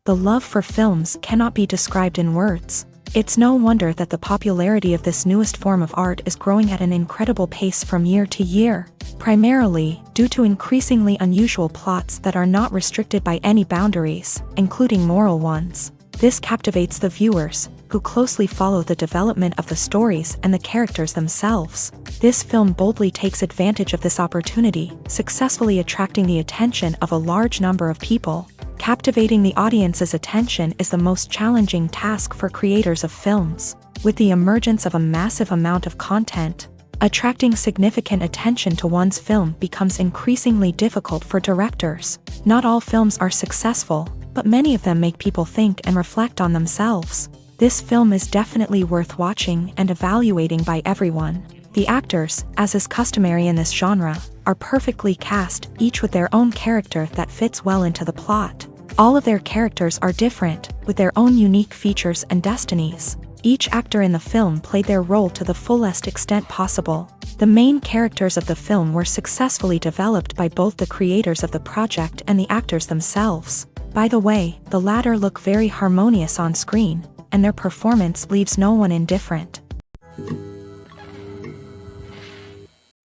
The love for films cannot be described in words. It's no wonder that the popularity of this newest form of art is growing at an incredible pace from year to year, primarily due to increasingly unusual plots that are not restricted by any boundaries, including moral ones. This captivates the viewers, who closely follow the development of the stories and the characters themselves. This film boldly takes advantage of this opportunity, successfully attracting the attention of a large number of people. Captivating the audience's attention is the most challenging task for creators of films. With the emergence of a massive amount of content, attracting significant attention to one's film becomes increasingly difficult for directors. Not all films are successful, but many of them make people think and reflect on themselves. This film is definitely worth watching and evaluating by everyone. The actors, as is customary in this genre, are perfectly cast, each with their own character that fits well into the plot. All of their characters are different, with their own unique features and destinies. Each actor in the film played their role to the fullest extent possible. The main characters of the film were successfully developed by both the creators of the project and the actors themselves. By the way, the latter look very harmonious on screen, and their performance leaves no one indifferent.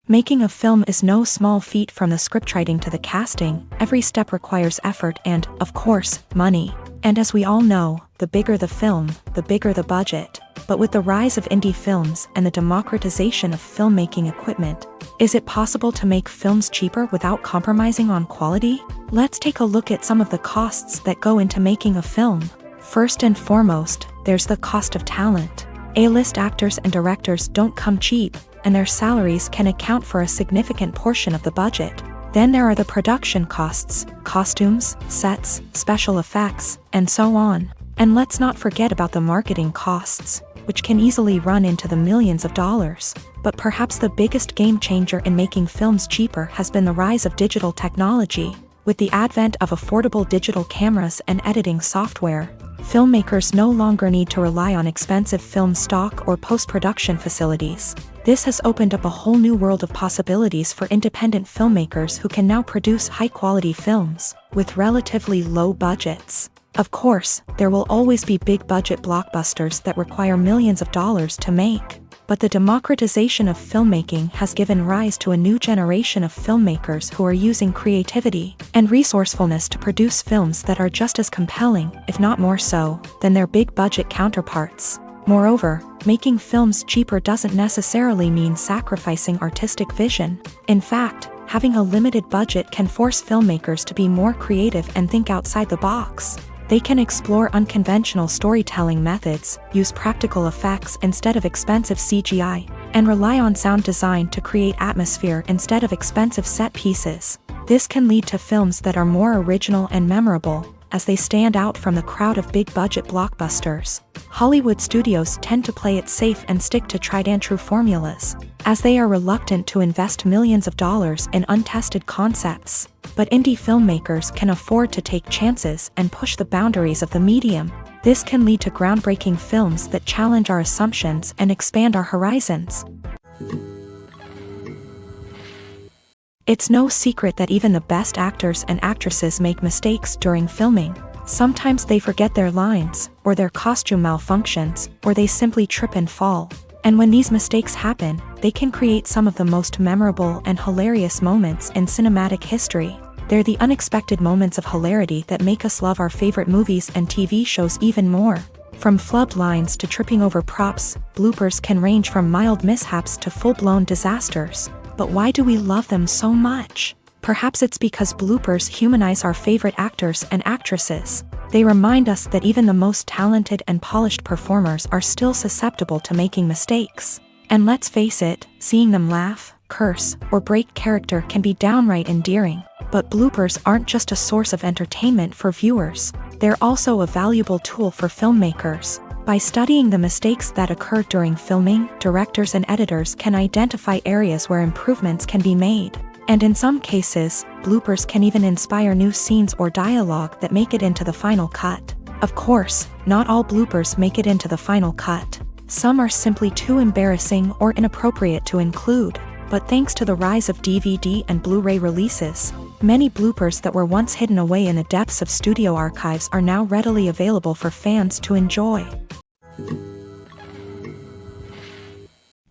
Making a film is no small feat. From the scriptwriting to the casting, every step requires effort and, of course, money. And as we all know, the bigger the film, the bigger the budget. But with the rise of indie films and the democratization of filmmaking equipment, is it possible to make films cheaper without compromising on quality? Let's take a look at some of the costs that go into making a film. First and foremost, there's the cost of talent. A-list actors and directors don't come cheap, and their salaries can account for a significant portion of the budget. Then there are the production costs, costumes, sets, special effects, and so on. And let's not forget about the marketing costs, which can easily run into the millions of dollars. But perhaps the biggest game changer in making films cheaper has been the rise of digital technology. With the advent of affordable digital cameras and editing software, filmmakers no longer need to rely on expensive film stock or post-production facilities. This has opened up a whole new world of possibilities for independent filmmakers who can now produce high-quality films with relatively low budgets. Of course, there will always be big-budget blockbusters that require millions of dollars to make. But the democratization of filmmaking has given rise to a new generation of filmmakers who are using creativity and resourcefulness to produce films that are just as compelling, if not more so, than their big-budget counterparts. Moreover, making films cheaper doesn't necessarily mean sacrificing artistic vision. In fact, having a limited budget can force filmmakers to be more creative and think outside the box. They can explore unconventional storytelling methods, use practical effects instead of expensive CGI, and rely on sound design to create atmosphere instead of expensive set pieces. This can lead to films that are more original and memorable, as they stand out from the crowd of big-budget blockbusters. Hollywood studios tend to play it safe and stick to tried-and-true formulas, as they are reluctant to invest millions of dollars in untested concepts. But indie filmmakers can afford to take chances and push the boundaries of the medium. This can lead to groundbreaking films that challenge our assumptions and expand our horizons. It's no secret that even the best actors and actresses make mistakes during filming. Sometimes they forget their lines, or their costume malfunctions, or they simply trip and fall. And when these mistakes happen, they can create some of the most memorable and hilarious moments in cinematic history. They're the unexpected moments of hilarity that make us love our favorite movies and TV shows even more. From flubbed lines to tripping over props, bloopers can range from mild mishaps to full-blown disasters. But why do we love them so much? Perhaps it's because bloopers humanize our favorite actors and actresses. They remind us that even the most talented and polished performers are still susceptible to making mistakes. And let's face it, seeing them laugh, curse, or break character can be downright endearing. But bloopers aren't just a source of entertainment for viewers. They're also a valuable tool for filmmakers. By studying the mistakes that occur during filming, directors and editors can identify areas where improvements can be made. And in some cases, bloopers can even inspire new scenes or dialogue that make it into the final cut. Of course, not all bloopers make it into the final cut. Some are simply too embarrassing or inappropriate to include. But thanks to the rise of DVD and Blu-ray releases, many bloopers that were once hidden away in the depths of studio archives are now readily available for fans to enjoy.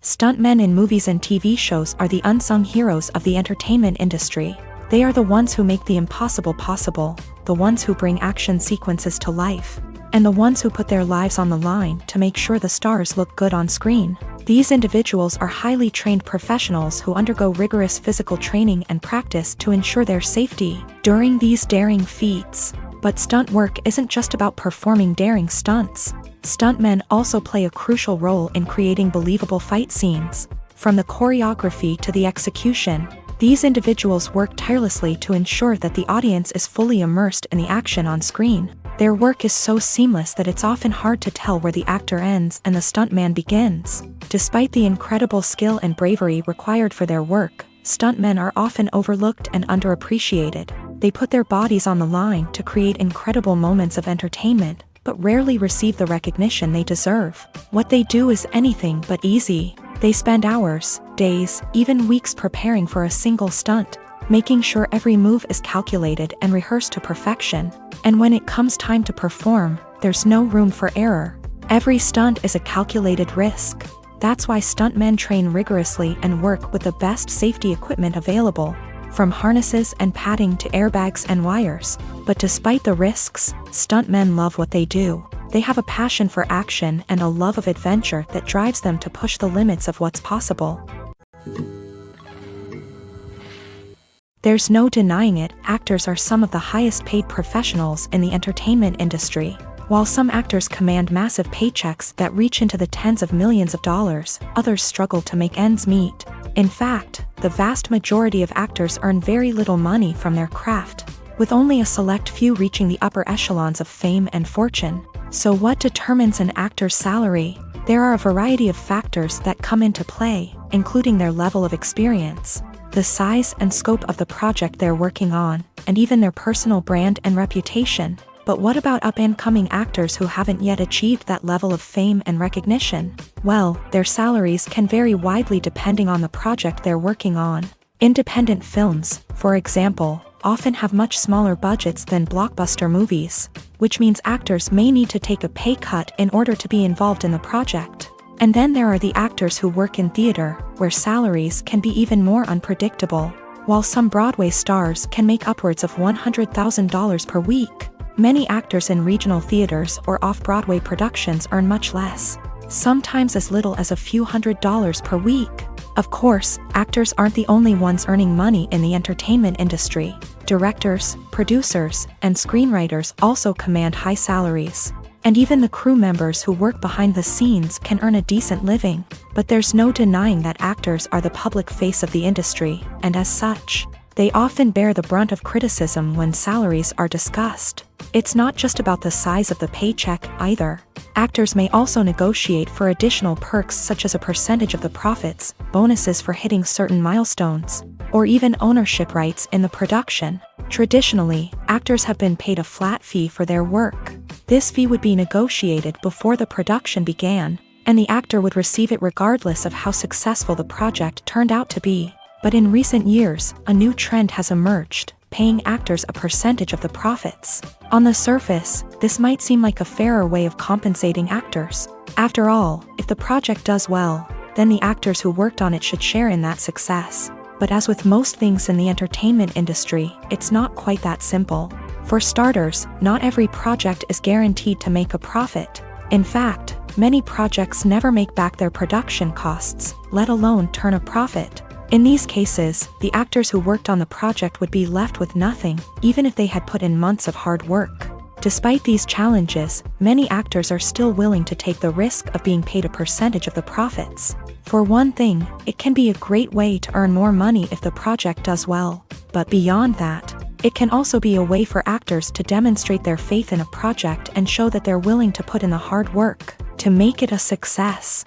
Stuntmen in movies and TV shows are the unsung heroes of the entertainment industry. They are the ones who make the impossible possible, the ones who bring action sequences to life, and the ones who put their lives on the line to make sure the stars look good on screen. These individuals are highly trained professionals who undergo rigorous physical training and practice to ensure their safety during these daring feats. But stunt work isn't just about performing daring stunts. Stuntmen also play a crucial role in creating believable fight scenes. From the choreography to the execution, these individuals work tirelessly to ensure that the audience is fully immersed in the action on screen. Their work is so seamless that it's often hard to tell where the actor ends and the stuntman begins. Despite the incredible skill and bravery required for their work, stuntmen are often overlooked and underappreciated. They put their bodies on the line to create incredible moments of entertainment, but rarely receive the recognition they deserve. What they do is anything but easy. They spend hours, days, even weeks preparing for a single stunt, making sure every move is calculated and rehearsed to perfection. And when it comes time to perform, there's no room for error. Every stunt is a calculated risk. That's why stuntmen train rigorously and work with the best safety equipment available, from harnesses and padding to airbags and wires. But despite the risks, stuntmen love what they do. They have a passion for action and a love of adventure that drives them to push the limits of what's possible. There's no denying it, actors are some of the highest paid professionals in the entertainment industry. While some actors command massive paychecks that reach into the tens of millions of dollars, others struggle to make ends meet. In fact, the vast majority of actors earn very little money from their craft, with only a select few reaching the upper echelons of fame and fortune. So what determines an actor's salary? There are a variety of factors that come into play, including their level of experience, the size and scope of the project they're working on, and even their personal brand and reputation. But what about up-and-coming actors who haven't yet achieved that level of fame and recognition? Well, their salaries can vary widely depending on the project they're working on. Independent films, for example, often have much smaller budgets than blockbuster movies, which means actors may need to take a pay cut in order to be involved in the project. And then there are the actors who work in theater, where salaries can be even more unpredictable. While some Broadway stars can make upwards of $100,000 per week, many actors in regional theaters or off-Broadway productions earn much less, sometimes as little as a few $100s per week. Of course, actors aren't the only ones earning money in the entertainment industry. Directors, producers, and screenwriters also command high salaries. And even the crew members who work behind the scenes can earn a decent living. But there's no denying that actors are the public face of the industry, and as such, they often bear the brunt of criticism when salaries are discussed. It's not just about the size of the paycheck either. Actors may also negotiate for additional perks such as a percentage of the profits, bonuses for hitting certain milestones, or even ownership rights in the production. Traditionally, actors have been paid a flat fee for their work. This fee would be negotiated before the production began, and the actor would receive it regardless of how successful the project turned out to be. But in recent years, a new trend has emerged, paying actors a percentage of the profits. On the surface, this might seem like a fairer way of compensating actors. After all, if the project does well, then the actors who worked on it should share in that success. But as with most things in the entertainment industry, it's not quite that simple. For starters, not every project is guaranteed to make a profit. In fact, many projects never make back their production costs, let alone turn a profit. In these cases, the actors who worked on the project would be left with nothing, even if they had put in months of hard work. Despite these challenges, many actors are still willing to take the risk of being paid a percentage of the profits. For one thing, it can be a great way to earn more money if the project does well. But beyond that, it can also be a way for actors to demonstrate their faith in a project and show that they're willing to put in the hard work to make it a success.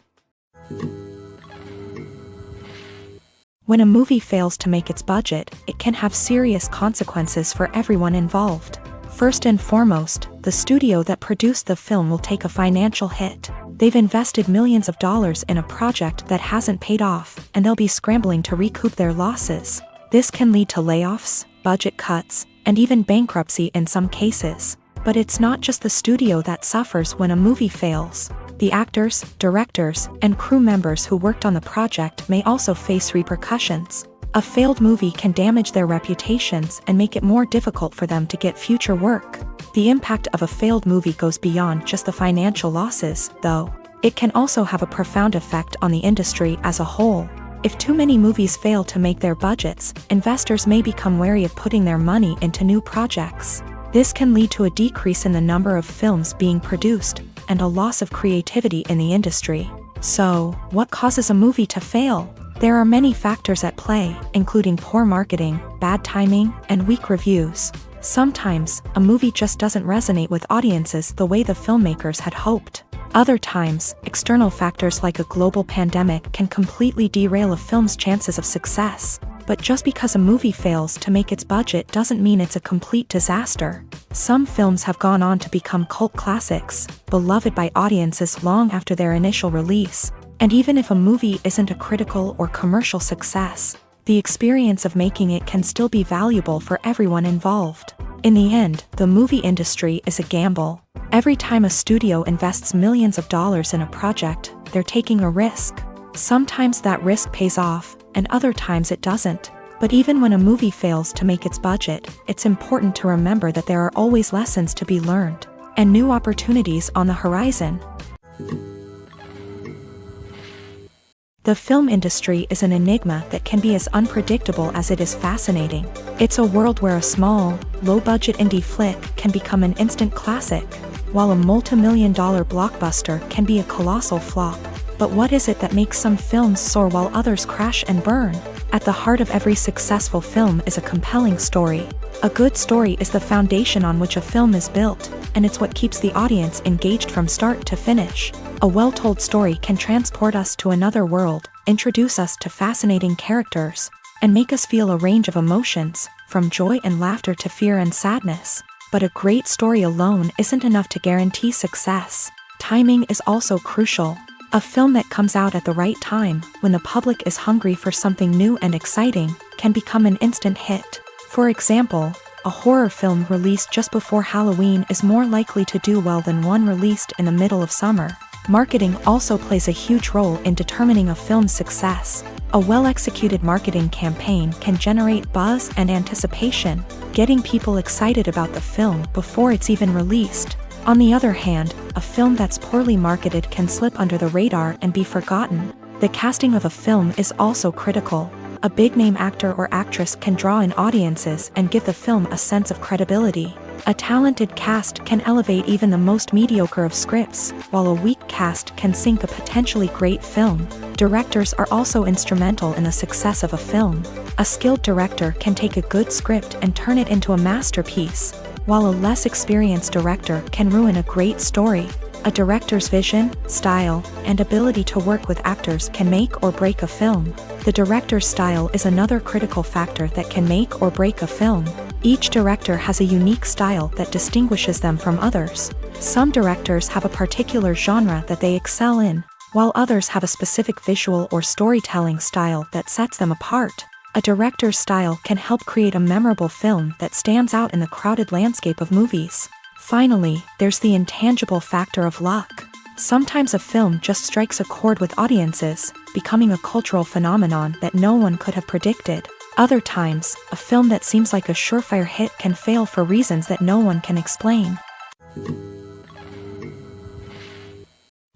When a movie fails to make its budget, it can have serious consequences for everyone involved. First and foremost, the studio that produced the film will take a financial hit. They've invested millions of dollars in a project that hasn't paid off, and they'll be scrambling to recoup their losses. This can lead to layoffs, budget cuts, and even bankruptcy in some cases. But it's not just the studio that suffers when a movie fails. The actors, directors, and crew members who worked on the project may also face repercussions. A failed movie can damage their reputations and make it more difficult for them to get future work. The impact of a failed movie goes beyond just the financial losses, though. It can also have a profound effect on the industry as a whole. If too many movies fail to make their budgets, investors may become wary of putting their money into new projects. This can lead to a decrease in the number of films being produced, and a loss of creativity in the industry. So, what causes a movie to fail? There are many factors at play, including poor marketing, bad timing, and weak reviews. Sometimes, a movie just doesn't resonate with audiences the way the filmmakers had hoped. Other times, external factors like a global pandemic can completely derail a film's chances of success. But just because a movie fails to make its budget doesn't mean it's a complete disaster. Some films have gone on to become cult classics, beloved by audiences long after their initial release. And even if a movie isn't a critical or commercial success, the experience of making it can still be valuable for everyone involved. In the end, the movie industry is a gamble. Every time a studio invests millions of dollars in a project, they're taking a risk. Sometimes that risk pays off, and other times it doesn't. But even when a movie fails to make its budget, it's important to remember that there are always lessons to be learned, and new opportunities on the horizon. The film industry is an enigma that can be as unpredictable as it is fascinating. It's a world where a small, low-budget indie flick can become an instant classic, while a multi-million-dollar blockbuster can be a colossal flop. But what is it that makes some films soar while others crash and burn? At the heart of every successful film is a compelling story. A good story is the foundation on which a film is built, and it's what keeps the audience engaged from start to finish. A well-told story can transport us to another world, introduce us to fascinating characters, and make us feel a range of emotions, from joy and laughter to fear and sadness. But a great story alone isn't enough to guarantee success. Timing is also crucial. A film that comes out at the right time, when the public is hungry for something new and exciting, can become an instant hit. For example, a horror film released just before Halloween is more likely to do well than one released in the middle of summer. Marketing also plays a huge role in determining a film's success. A well-executed marketing campaign can generate buzz and anticipation, getting people excited about the film before it's even released. On the other hand, a film that's poorly marketed can slip under the radar and be forgotten. The casting of a film is also critical. A big-name actor or actress can draw in audiences and give the film a sense of credibility. A talented cast can elevate even the most mediocre of scripts, while a weak cast can sink a potentially great film. Directors are also instrumental in the success of a film. A skilled director can take a good script and turn it into a masterpiece, while a less experienced director can ruin a great story. A director's vision, style, and ability to work with actors can make or break a film. The director's style is another critical factor that can make or break a film. Each director has a unique style that distinguishes them from others. Some directors have a particular genre that they excel in, while others have a specific visual or storytelling style that sets them apart. A director's style can help create a memorable film that stands out in the crowded landscape of movies. Finally, there's the intangible factor of luck. Sometimes a film just strikes a chord with audiences, becoming a cultural phenomenon that no one could have predicted. Other times, a film that seems like a surefire hit can fail for reasons that no one can explain.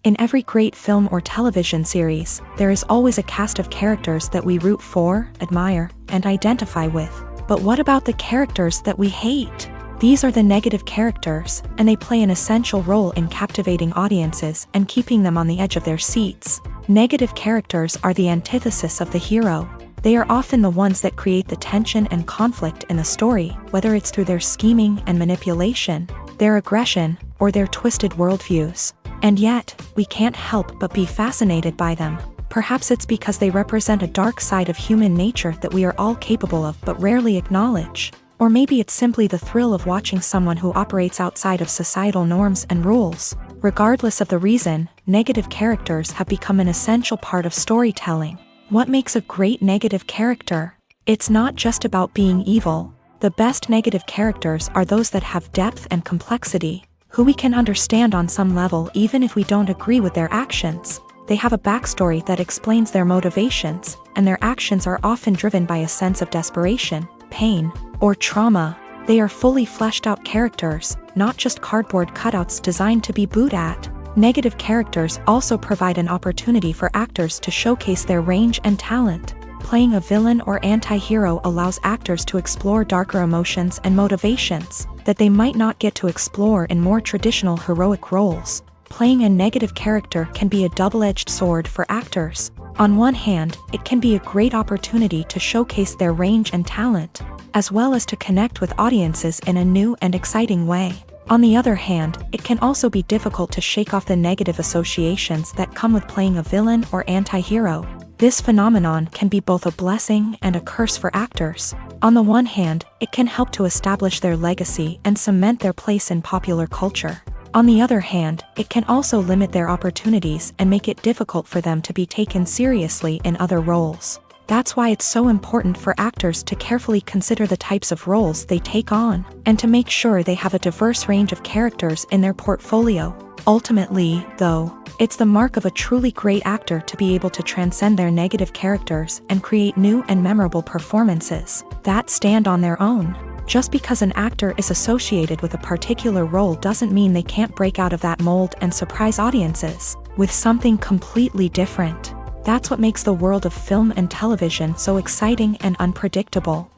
In every great film or television series, there is always a cast of characters that we root for, admire, and identify with. But what about the characters that we hate? These are the negative characters, and they play an essential role in captivating audiences and keeping them on the edge of their seats. Negative characters are the antithesis of the hero. They are often the ones that create the tension and conflict in the story, whether it's through their scheming and manipulation, their aggression, or their twisted worldviews. And yet, we can't help but be fascinated by them. Perhaps it's because they represent a dark side of human nature that we are all capable of but rarely acknowledge. Or maybe it's simply the thrill of watching someone who operates outside of societal norms and rules. Regardless of the reason, negative characters have become an essential part of storytelling. What makes a great negative character? It's not just about being evil. The best negative characters are those that have depth and complexity, who we can understand on some level even if we don't agree with their actions. They have a backstory that explains their motivations, and their actions are often driven by a sense of desperation, pain, or trauma. They are fully fleshed out characters, not just cardboard cutouts designed to be booed at. Negative characters also provide an opportunity for actors to showcase their range and talent. Playing a villain or anti-hero allows actors to explore darker emotions and motivations that they might not get to explore in more traditional heroic roles. Playing a negative character can be a double-edged sword for actors. On one hand, it can be a great opportunity to showcase their range and talent, as well as to connect with audiences in a new and exciting way. On the other hand, it can also be difficult to shake off the negative associations that come with playing a villain or anti-hero. This phenomenon can be both a blessing and a curse for actors. On the one hand, it can help to establish their legacy and cement their place in popular culture. On the other hand, it can also limit their opportunities and make it difficult for them to be taken seriously in other roles. That's why it's so important for actors to carefully consider the types of roles they take on, and to make sure they have a diverse range of characters in their portfolio. Ultimately, though, it's the mark of a truly great actor to be able to transcend their negative characters and create new and memorable performances that stand on their own. Just because an actor is associated with a particular role doesn't mean they can't break out of that mold and surprise audiences with something completely different. That's what makes the world of film and television so exciting and unpredictable.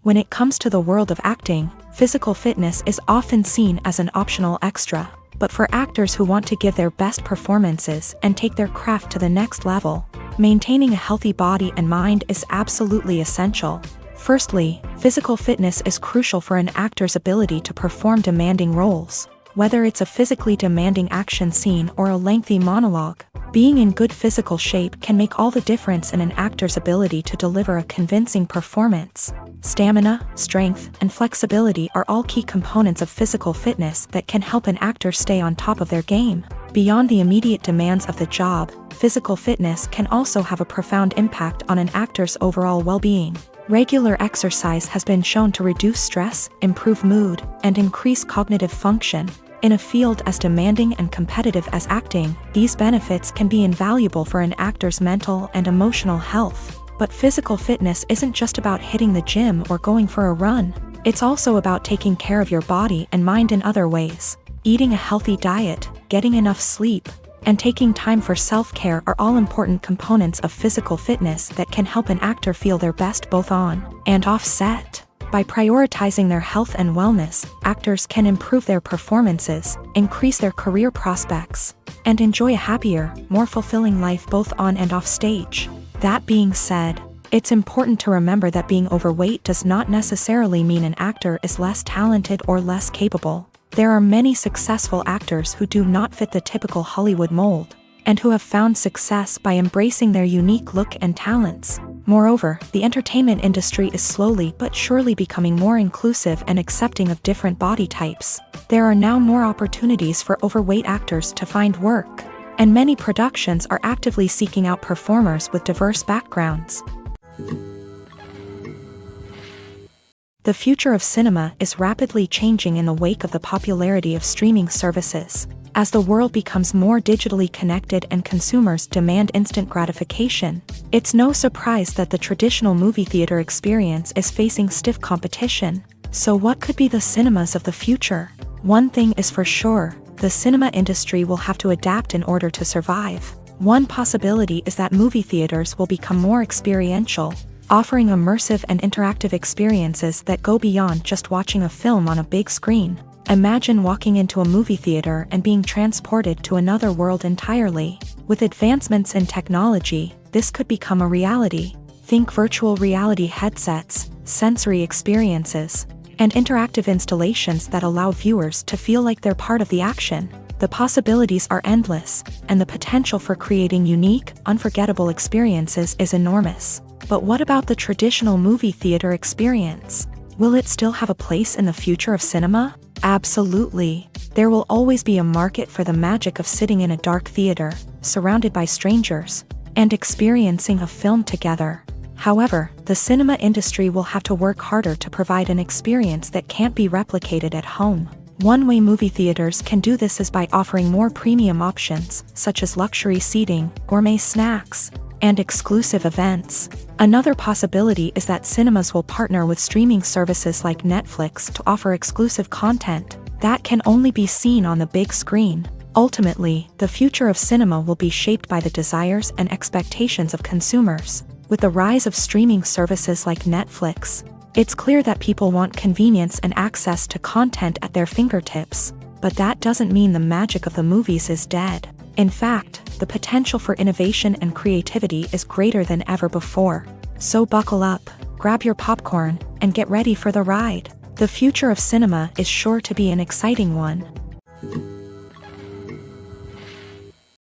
When it comes to the world of acting, physical fitness is often seen as an optional extra. But for actors who want to give their best performances and take their craft to the next level, maintaining a healthy body and mind is absolutely essential. Firstly, physical fitness is crucial for an actor's ability to perform demanding roles. Whether it's a physically demanding action scene or a lengthy monologue, being in good physical shape can make all the difference in an actor's ability to deliver a convincing performance. Stamina, strength, and flexibility are all key components of physical fitness that can help an actor stay on top of their game. Beyond the immediate demands of the job, physical fitness can also have a profound impact on an actor's overall well-being. Regular exercise has been shown to reduce stress, improve mood, and increase cognitive function. In a field as demanding and competitive as acting, these benefits can be invaluable for an actor's mental and emotional health. But physical fitness isn't just about hitting the gym or going for a run. It's also about taking care of your body and mind in other ways. Eating a healthy diet, getting enough sleep, and taking time for self-care are all important components of physical fitness that can help an actor feel their best both on and off set. By prioritizing their health and wellness, actors can improve their performances, increase their career prospects, and enjoy a happier, more fulfilling life both on and off stage. That being said, it's important to remember that being overweight does not necessarily mean an actor is less talented or less capable. There are many successful actors who do not fit the typical Hollywood mold, and who have found success by embracing their unique look and talents. Moreover, the entertainment industry is slowly but surely becoming more inclusive and accepting of different body types. There are now more opportunities for overweight actors to find work, and many productions are actively seeking out performers with diverse backgrounds. The future of cinema is rapidly changing in the wake of the popularity of streaming services. As the world becomes more digitally connected and consumers demand instant gratification, it's no surprise that the traditional movie theater experience is facing stiff competition. So what could be the cinemas of the future? One thing is for sure, the cinema industry will have to adapt in order to survive. One possibility is that movie theaters will become more experiential, offering immersive and interactive experiences that go beyond just watching a film on a big screen. Imagine walking into a movie theater and being transported to another world entirely. With advancements in technology, this could become a reality. Think virtual reality headsets, sensory experiences, and interactive installations that allow viewers to feel like they're part of the action. The possibilities are endless, and the potential for creating unique, unforgettable experiences is enormous. But what about the traditional movie theater experience? Will it still have a place in the future of cinema? Absolutely. There will always be a market for the magic of sitting in a dark theater, surrounded by strangers, and experiencing a film together. However, the cinema industry will have to work harder to provide an experience that can't be replicated at home. One way movie theaters can do this is by offering more premium options, such as luxury seating, gourmet snacks, and exclusive events. Another possibility is that cinemas will partner with streaming services like Netflix to offer exclusive content that can only be seen on the big screen. Ultimately, the future of cinema will be shaped by the desires and expectations of consumers. With the rise of streaming services like Netflix, it's clear that people want convenience and access to content at their fingertips. But that doesn't mean the magic of the movies is dead. In fact, the potential for innovation and creativity is greater than ever before. So buckle up, grab your popcorn, and get ready for the ride. The future of cinema is sure to be an exciting one.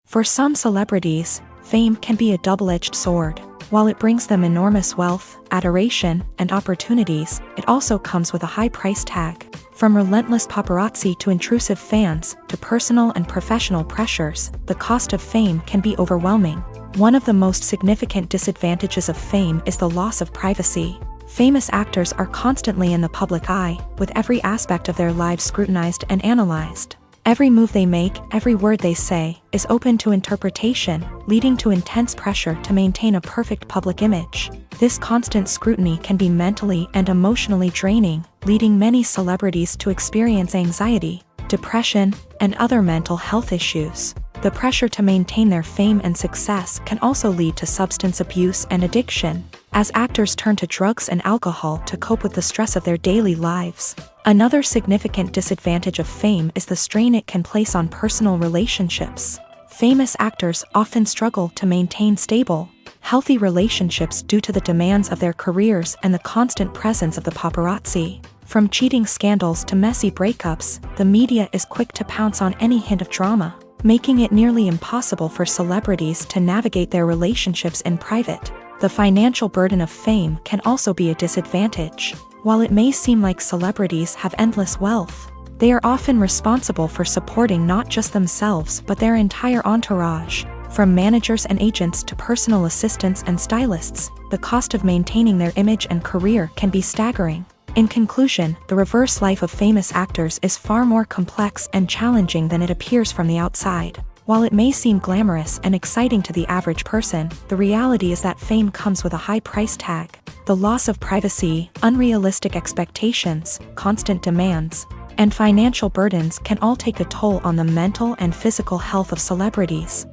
For some celebrities, fame can be a double-edged sword. While it brings them enormous wealth, adoration, and opportunities, it also comes with a high price tag. From relentless paparazzi to intrusive fans, to personal and professional pressures, the cost of fame can be overwhelming. One of the most significant disadvantages of fame is the loss of privacy. Famous actors are constantly in the public eye, with every aspect of their lives scrutinized and analyzed. Every move they make, every word they say, is open to interpretation, leading to intense pressure to maintain a perfect public image. This constant scrutiny can be mentally and emotionally draining, leading many celebrities to experience anxiety, depression, and other mental health issues. The pressure to maintain their fame and success can also lead to substance abuse and addiction, as actors turn to drugs and alcohol to cope with the stress of their daily lives. Another significant disadvantage of fame is the strain it can place on personal relationships. Famous actors often struggle to maintain stable, healthy relationships due to the demands of their careers and the constant presence of the paparazzi. From cheating scandals to messy breakups, the media is quick to pounce on any hint of drama, making it nearly impossible for celebrities to navigate their relationships in private. The financial burden of fame can also be a disadvantage. While it may seem like celebrities have endless wealth, they are often responsible for supporting not just themselves but their entire entourage. From managers and agents to personal assistants and stylists, the cost of maintaining their image and career can be staggering. In conclusion, the reverse life of famous actors is far more complex and challenging than it appears from the outside. While it may seem glamorous and exciting to the average person, the reality is that fame comes with a high price tag. The loss of privacy, unrealistic expectations, constant demands, and financial burdens can all take a toll on the mental and physical health of celebrities.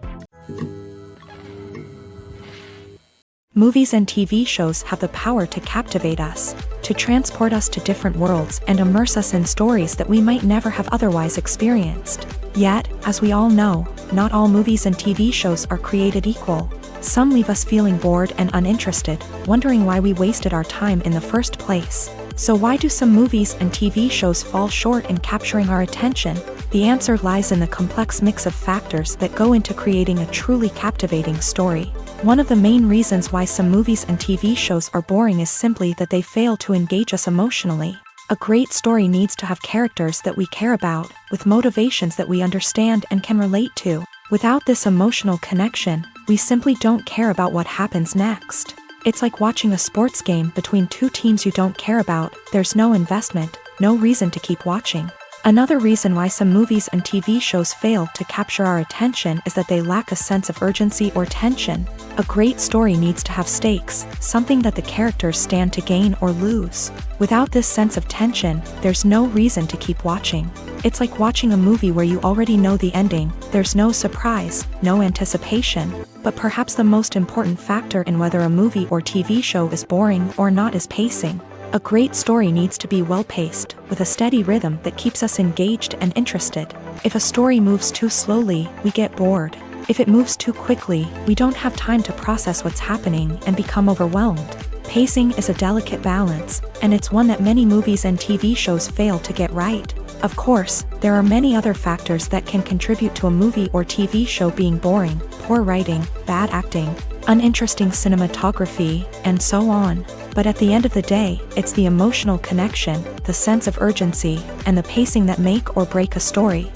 Movies and TV shows have the power to captivate us, to transport us to different worlds and immerse us in stories that we might never have otherwise experienced. Yet, as we all know, not all movies and TV shows are created equal. Some leave us feeling bored and uninterested, wondering why we wasted our time in the first place. So why do some movies and TV shows fall short in capturing our attention? The answer lies in the complex mix of factors that go into creating a truly captivating story. One of the main reasons why some movies and TV shows are boring is simply that they fail to engage us emotionally. A great story needs to have characters that we care about, with motivations that we understand and can relate to. Without this emotional connection, we simply don't care about what happens next. It's like watching a sports game between two teams you don't care about. There's no investment, no reason to keep watching. Another reason why some movies and TV shows fail to capture our attention is that they lack a sense of urgency or tension. A great story needs to have stakes, something that the characters stand to gain or lose. Without this sense of tension, there's no reason to keep watching. It's like watching a movie where you already know the ending. There's no surprise, no anticipation. But perhaps the most important factor in whether a movie or TV show is boring or not is pacing. A great story needs to be well-paced, with a steady rhythm that keeps us engaged and interested. If a story moves too slowly, we get bored. If it moves too quickly, we don't have time to process what's happening and become overwhelmed. Pacing is a delicate balance, and it's one that many movies and TV shows fail to get right. Of course, there are many other factors that can contribute to a movie or TV show being boring: poor writing, bad acting, uninteresting cinematography, and so on. But at the end of the day, it's the emotional connection, the sense of urgency, and the pacing that make or break a story.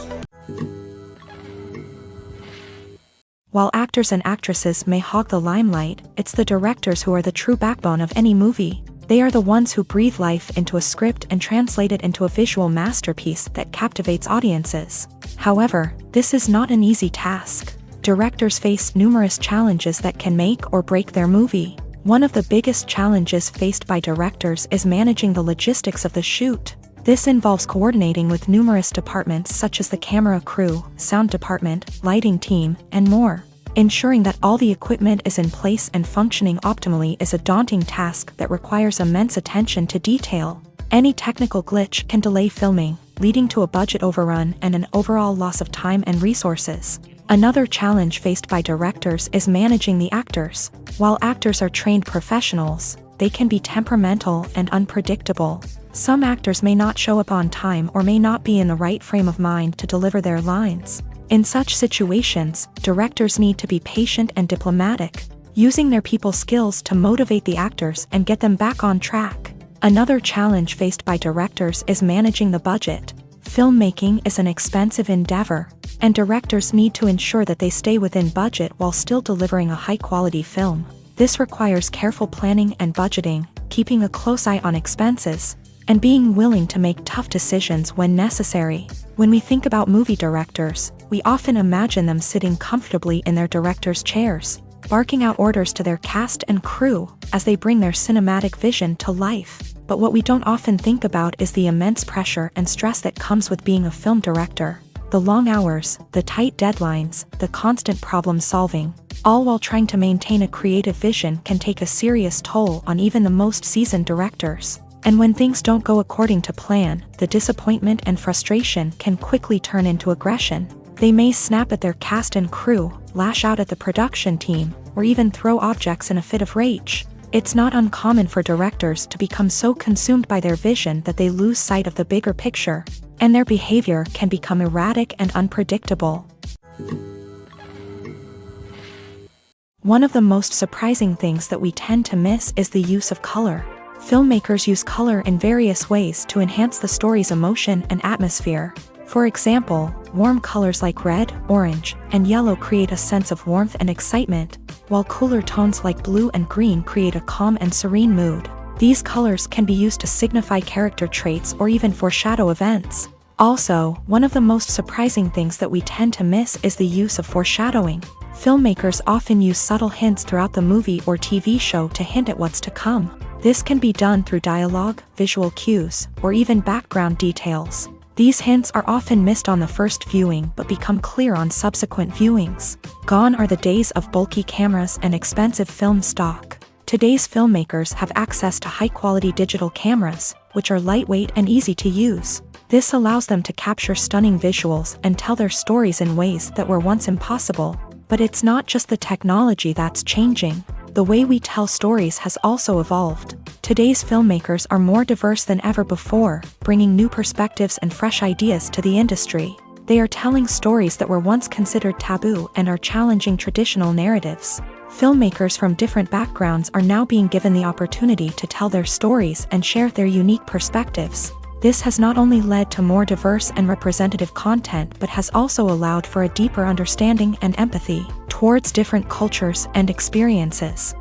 While actors and actresses may hog the limelight, it's the directors who are the true backbone of any movie. They are the ones who breathe life into a script and translate it into a visual masterpiece that captivates audiences. However, this is not an easy task. Directors face numerous challenges that can make or break their movie. One of the biggest challenges faced by directors is managing the logistics of the shoot. This involves coordinating with numerous departments such as the camera crew, sound department, lighting team, and more. Ensuring that all the equipment is in place and functioning optimally is a daunting task that requires immense attention to detail. Any technical glitch can delay filming, leading to a budget overrun and an overall loss of time and resources. Another challenge faced by directors is managing the actors. While actors are trained professionals, they can be temperamental and unpredictable. Some actors may not show up on time or may not be in the right frame of mind to deliver their lines. In such situations, directors need to be patient and diplomatic, using their people skills to motivate the actors and get them back on track. Another challenge faced by directors is managing the budget. Filmmaking is an expensive endeavor, and directors need to ensure that they stay within budget while still delivering a high-quality film. This requires careful planning and budgeting, keeping a close eye on expenses, and being willing to make tough decisions when necessary. When we think about movie directors, we often imagine them sitting comfortably in their director's chairs, barking out orders to their cast and crew as they bring their cinematic vision to life. But what we don't often think about is the immense pressure and stress that comes with being a film director. The long hours, the tight deadlines, the constant problem solving, all while trying to maintain a creative vision can take a serious toll on even the most seasoned directors. And when things don't go according to plan, the disappointment and frustration can quickly turn into aggression. They may snap at their cast and crew, lash out at the production team, or even throw objects in a fit of rage. It's not uncommon for directors to become so consumed by their vision that they lose sight of the bigger picture, and their behavior can become erratic and unpredictable. One of the most surprising things that we tend to miss is the use of color. Filmmakers use color in various ways to enhance the story's emotion and atmosphere. For example, warm colors like red, orange, and yellow create a sense of warmth and excitement, while cooler tones like blue and green create a calm and serene mood. These colors can be used to signify character traits or even foreshadow events. Also, one of the most surprising things that we tend to miss is the use of foreshadowing. Filmmakers often use subtle hints throughout the movie or TV show to hint at what's to come. This can be done through dialogue, visual cues, or even background details. These hints are often missed on the first viewing but become clear on subsequent viewings. Gone are the days of bulky cameras and expensive film stock. Today's filmmakers have access to high-quality digital cameras, which are lightweight and easy to use. This allows them to capture stunning visuals and tell their stories in ways that were once impossible. But it's not just the technology that's changing. The way we tell stories has also evolved. Today's filmmakers are more diverse than ever before, bringing new perspectives and fresh ideas to the industry. They are telling stories that were once considered taboo and are challenging traditional narratives. Filmmakers from different backgrounds are now being given the opportunity to tell their stories and share their unique perspectives. This has not only led to more diverse and representative content but has also allowed for a deeper understanding and empathy towards different cultures and experiences.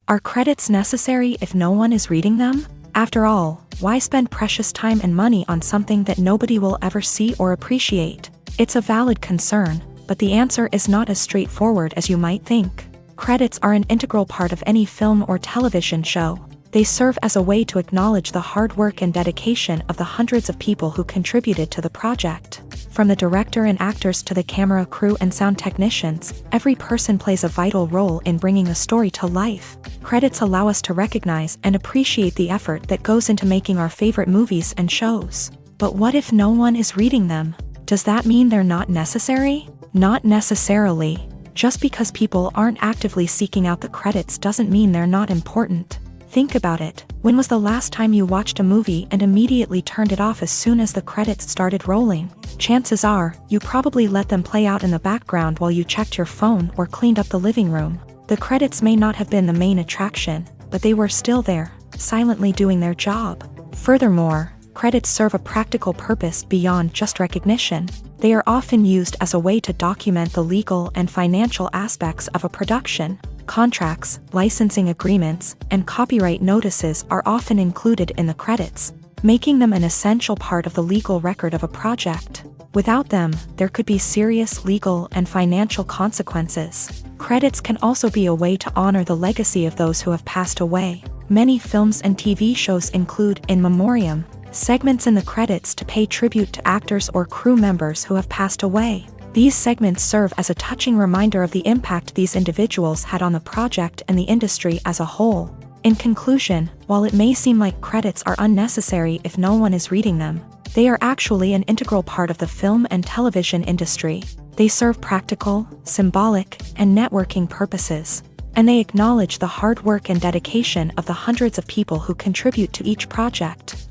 Are credits necessary if no one is reading them? After all, why spend precious time and money on something that nobody will ever see or appreciate? It's a valid concern, but the answer is not as straightforward as you might think. Credits are an integral part of any film or television show. They serve as a way to acknowledge the hard work and dedication of the hundreds of people who contributed to the project. From the director and actors to the camera crew and sound technicians, every person plays a vital role in bringing a story to life. Credits allow us to recognize and appreciate the effort that goes into making our favorite movies and shows. But what if no one is reading them? Does that mean they're not necessary? Not necessarily. Just because people aren't actively seeking out the credits doesn't mean they're not important. Think about it. When was the last time you watched a movie and immediately turned it off as soon as the credits started rolling? Chances are, you probably let them play out in the background while you checked your phone or cleaned up the living room. The credits may not have been the main attraction, but they were still there, silently doing their job. Furthermore, credits serve a practical purpose beyond just recognition. They are often used as a way to document the legal and financial aspects of a production. Contracts, licensing agreements, and copyright notices are often included in the credits, making them an essential part of the legal record of a project. Without them, there could be serious legal and financial consequences. Credits can also be a way to honor the legacy of those who have passed away. Many films and TV shows include in memoriam segments in the credits to pay tribute to actors or crew members who have passed away. These segments serve as a touching reminder of the impact these individuals had on the project and the industry as a whole. In conclusion, while it may seem like credits are unnecessary if no one is reading them, they are actually an integral part of the film and television industry. They serve practical, symbolic, and networking purposes, and they acknowledge the hard work and dedication of the hundreds of people who contribute to each project.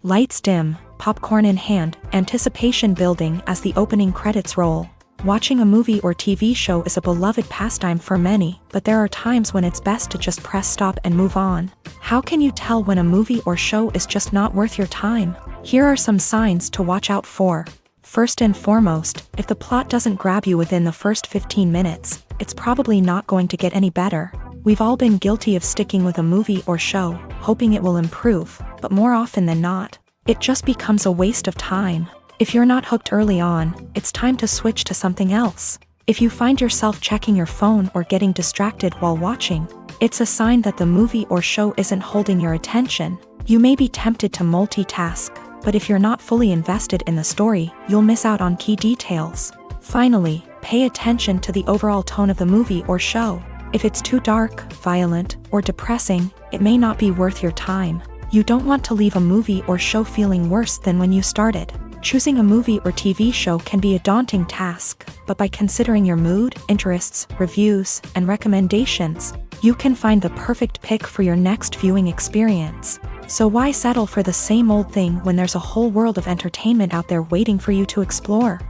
Lights dim, popcorn in hand, anticipation building as the opening credits roll. Watching a movie or TV show is a beloved pastime for many, but there are times when it's best to just press stop and move on. How can you tell when a movie or show is just not worth your time? Here are some signs to watch out for. First and foremost, if the plot doesn't grab you within the first 15 minutes, it's probably not going to get any better. We've all been guilty of sticking with a movie or show, hoping it will improve, but more often than not, it just becomes a waste of time. If you're not hooked early on, it's time to switch to something else. If you find yourself checking your phone or getting distracted while watching, it's a sign that the movie or show isn't holding your attention. You may be tempted to multitask, but if you're not fully invested in the story, you'll miss out on key details. Finally, pay attention to the overall tone of the movie or show. If it's too dark, violent, or depressing, it may not be worth your time. You don't want to leave a movie or show feeling worse than when you started. Choosing a movie or TV show can be a daunting task, but by considering your mood, interests, reviews, and recommendations, you can find the perfect pick for your next viewing experience. So why settle for the same old thing when there's a whole world of entertainment out there waiting for you to explore?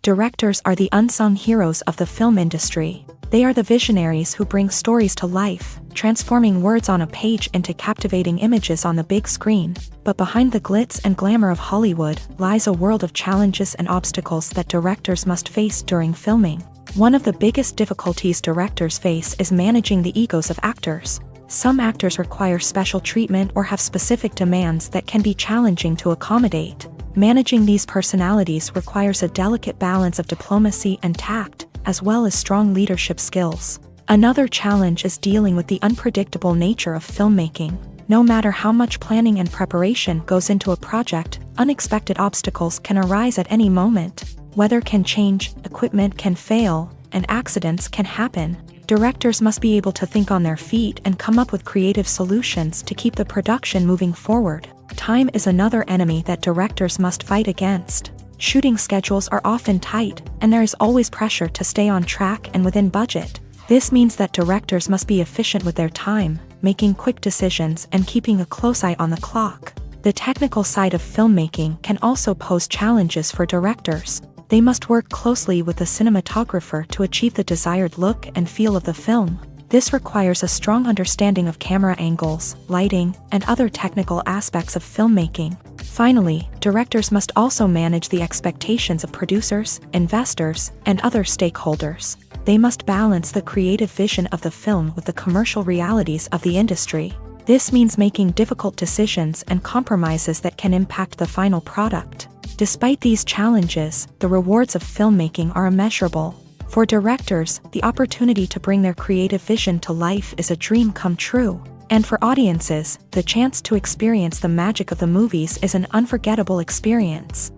Directors are the unsung heroes of the film industry. They are the visionaries who bring stories to life, transforming words on a page into captivating images on the big screen. But behind the glitz and glamour of Hollywood lies a world of challenges and obstacles that directors must face during filming. One of the biggest difficulties directors face is managing the egos of actors. Some actors require special treatment or have specific demands that can be challenging to accommodate. Managing these personalities requires a delicate balance of diplomacy and tact, as well as strong leadership skills. Another challenge is dealing with the unpredictable nature of filmmaking. No matter how much planning and preparation goes into a project, unexpected obstacles can arise at any moment. Weather can change, equipment can fail, and accidents can happen. Directors must be able to think on their feet and come up with creative solutions to keep the production moving forward. Time is another enemy that directors must fight against. Shooting schedules are often tight, and there is always pressure to stay on track and within budget. This means that directors must be efficient with their time, making quick decisions and keeping a close eye on the clock. The technical side of filmmaking can also pose challenges for directors. They must work closely with the cinematographer to achieve the desired look and feel of the film. This requires a strong understanding of camera angles, lighting, and other technical aspects of filmmaking. Finally, directors must also manage the expectations of producers, investors, and other stakeholders. They must balance the creative vision of the film with the commercial realities of the industry. This means making difficult decisions and compromises that can impact the final product. Despite these challenges, the rewards of filmmaking are immeasurable. For directors, the opportunity to bring their creative vision to life is a dream come true. And for audiences, the chance to experience the magic of the movies is an unforgettable experience.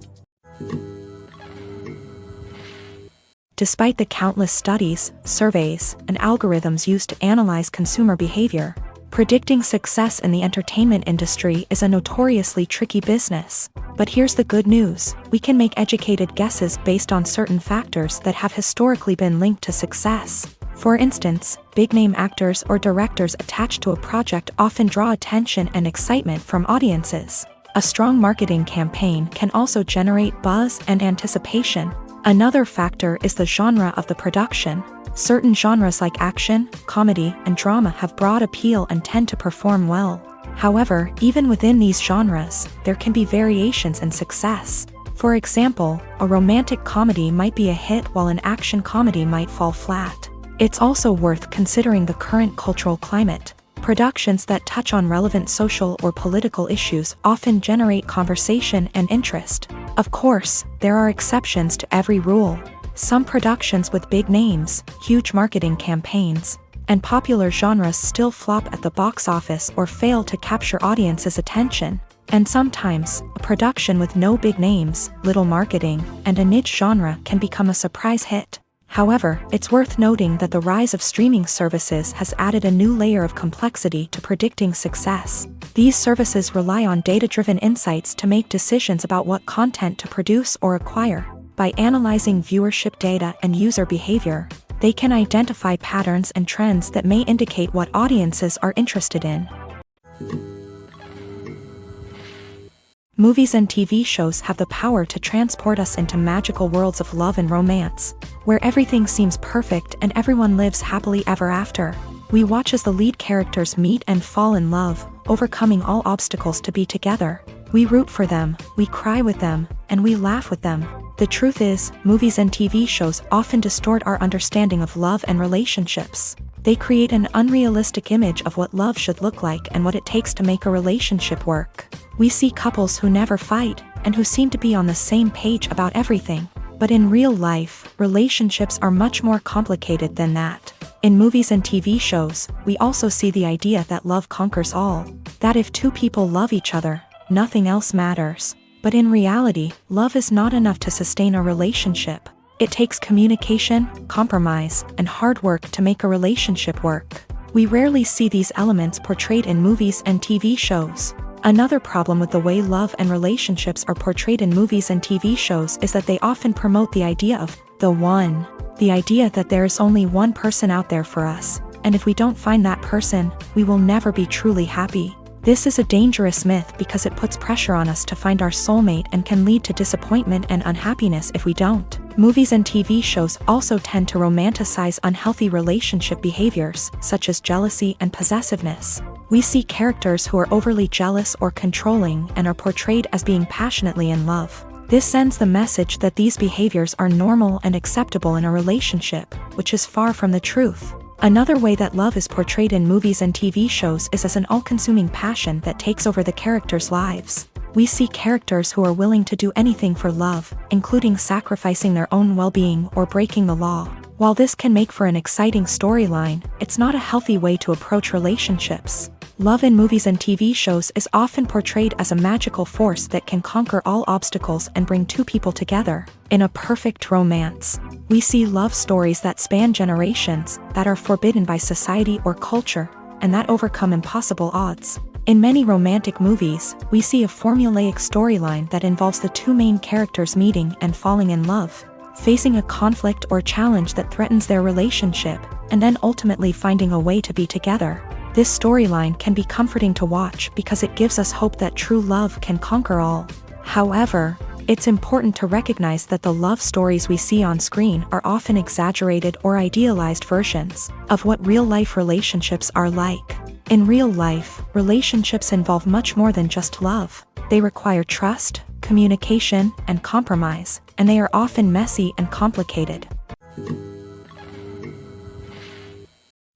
Despite the countless studies, surveys, and algorithms used to analyze consumer behavior, predicting success in the entertainment industry is a notoriously tricky business. But here's the good news: we can make educated guesses based on certain factors that have historically been linked to success. For instance, big-name actors or directors attached to a project often draw attention and excitement from audiences. A strong marketing campaign can also generate buzz and anticipation. Another factor is the genre of the production. Certain genres like action, comedy, and drama have broad appeal and tend to perform well. However, even within these genres, there can be variations in success. For example, a romantic comedy might be a hit while an action comedy might fall flat. It's also worth considering the current cultural climate. Productions that touch on relevant social or political issues often generate conversation and interest. Of course, there are exceptions to every rule. Some productions with big names, huge marketing campaigns, and popular genres still flop at the box office or fail to capture audiences' attention. And sometimes, a production with no big names, little marketing, and a niche genre can become a surprise hit. However, it's worth noting that the rise of streaming services has added a new layer of complexity to predicting success. These services rely on data-driven insights to make decisions about what content to produce or acquire. By analyzing viewership data and user behavior, they can identify patterns and trends that may indicate what audiences are interested in. Movies and TV shows have the power to transport us into magical worlds of love and romance, where everything seems perfect and everyone lives happily ever after. We watch as the lead characters meet and fall in love, overcoming all obstacles to be together. We root for them, we cry with them, and we laugh with them. The truth is, movies and TV shows often distort our understanding of love and relationships. They create an unrealistic image of what love should look like and what it takes to make a relationship work. We see couples who never fight, and who seem to be on the same page about everything. But in real life, relationships are much more complicated than that. In movies and TV shows, we also see the idea that love conquers all. That if two people love each other, nothing else matters. But in reality, love is not enough to sustain a relationship. It takes communication, compromise, and hard work to make a relationship work. We rarely see these elements portrayed in movies and TV shows. Another problem with the way love and relationships are portrayed in movies and TV shows is that they often promote the idea of the one. The idea that there is only one person out there for us, and if we don't find that person, we will never be truly happy. This is a dangerous myth because it puts pressure on us to find our soulmate and can lead to disappointment and unhappiness if we don't. Movies and TV shows also tend to romanticize unhealthy relationship behaviors, such as jealousy and possessiveness. We see characters who are overly jealous or controlling and are portrayed as being passionately in love. This sends the message that these behaviors are normal and acceptable in a relationship, which is far from the truth. Another way that love is portrayed in movies and TV shows is as an all-consuming passion that takes over the characters' lives. We see characters who are willing to do anything for love, including sacrificing their own well-being or breaking the law. While this can make for an exciting storyline, it's not a healthy way to approach relationships. Love in movies and TV shows is often portrayed as a magical force that can conquer all obstacles and bring two people together. In a perfect romance, we see love stories that span generations, that are forbidden by society or culture, and that overcome impossible odds. In many romantic movies, we see a formulaic storyline that involves the two main characters meeting and falling in love, facing a conflict or challenge that threatens their relationship, and then ultimately finding a way to be together. This storyline can be comforting to watch because it gives us hope that true love can conquer all. However, it's important to recognize that the love stories we see on screen are often exaggerated or idealized versions of what real-life relationships are like. In real life, relationships involve much more than just love. They require trust, communication, and compromise, and they are often messy and complicated.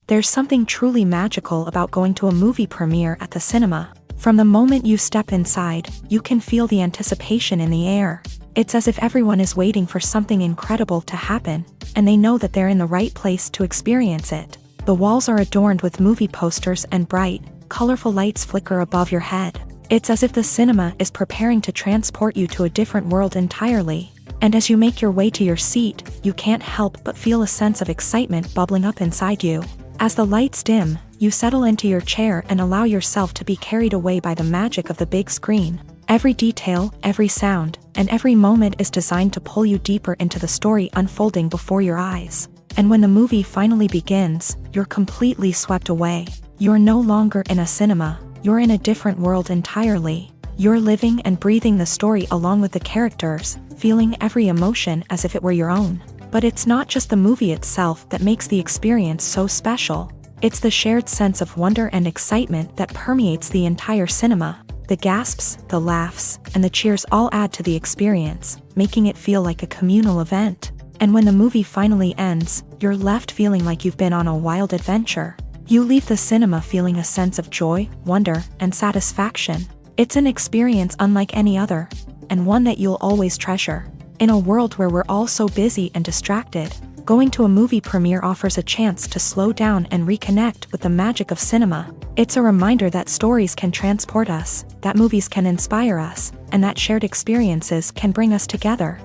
There's something truly magical about going to a movie premiere at the cinema. From the moment you step inside, you can feel the anticipation in the air. It's as if everyone is waiting for something incredible to happen, and they know that they're in the right place to experience it. The walls are adorned with movie posters and bright, colorful lights flicker above your head. It's as if the cinema is preparing to transport you to a different world entirely. And as you make your way to your seat, you can't help but feel a sense of excitement bubbling up inside you. As the lights dim, you settle into your chair and allow yourself to be carried away by the magic of the big screen. Every detail, every sound, and every moment is designed to pull you deeper into the story unfolding before your eyes. And when the movie finally begins, you're completely swept away. You're no longer in a cinema, you're in a different world entirely. You're living and breathing the story along with the characters, feeling every emotion as if it were your own. But it's not just the movie itself that makes the experience so special. It's the shared sense of wonder and excitement that permeates the entire cinema. The gasps, the laughs, and the cheers all add to the experience, making it feel like a communal event. And when the movie finally ends, you're left feeling like you've been on a wild adventure. You leave the cinema feeling a sense of joy, wonder, and satisfaction. It's an experience unlike any other, and one that you'll always treasure. In a world where we're all so busy and distracted, going to a movie premiere offers a chance to slow down and reconnect with the magic of cinema. It's a reminder that stories can transport us, that movies can inspire us, and that shared experiences can bring us together.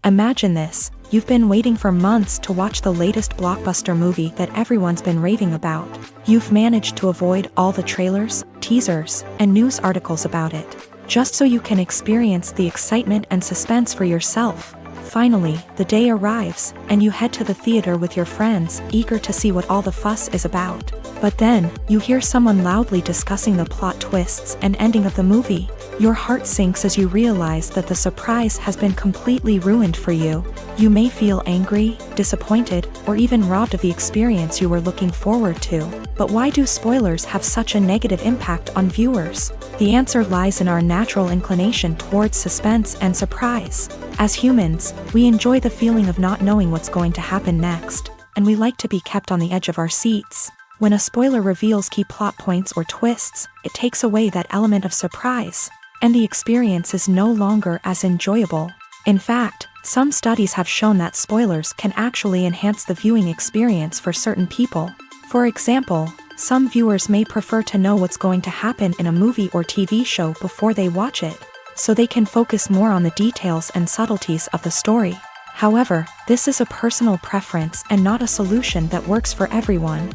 Imagine this: you've been waiting for months to watch the latest blockbuster movie that everyone's been raving about. You've managed to avoid all the trailers, teasers, and news articles about it, just so you can experience the excitement and suspense for yourself. Finally, the day arrives, and you head to the theater with your friends, eager to see what all the fuss is about. But then, you hear someone loudly discussing the plot twists and ending of the movie. Your heart sinks as you realize that the surprise has been completely ruined for you. You may feel angry, disappointed, or even robbed of the experience you were looking forward to. But why do spoilers have such a negative impact on viewers? The answer lies in our natural inclination towards suspense and surprise. As humans, we enjoy the feeling of not knowing what's going to happen next, and we like to be kept on the edge of our seats. When a spoiler reveals key plot points or twists, it takes away that element of surprise, and the experience is no longer as enjoyable. In fact, some studies have shown that spoilers can actually enhance the viewing experience for certain people. For example, some viewers may prefer to know what's going to happen in a movie or TV show before they watch it, so they can focus more on the details and subtleties of the story. However, this is a personal preference and not a solution that works for everyone.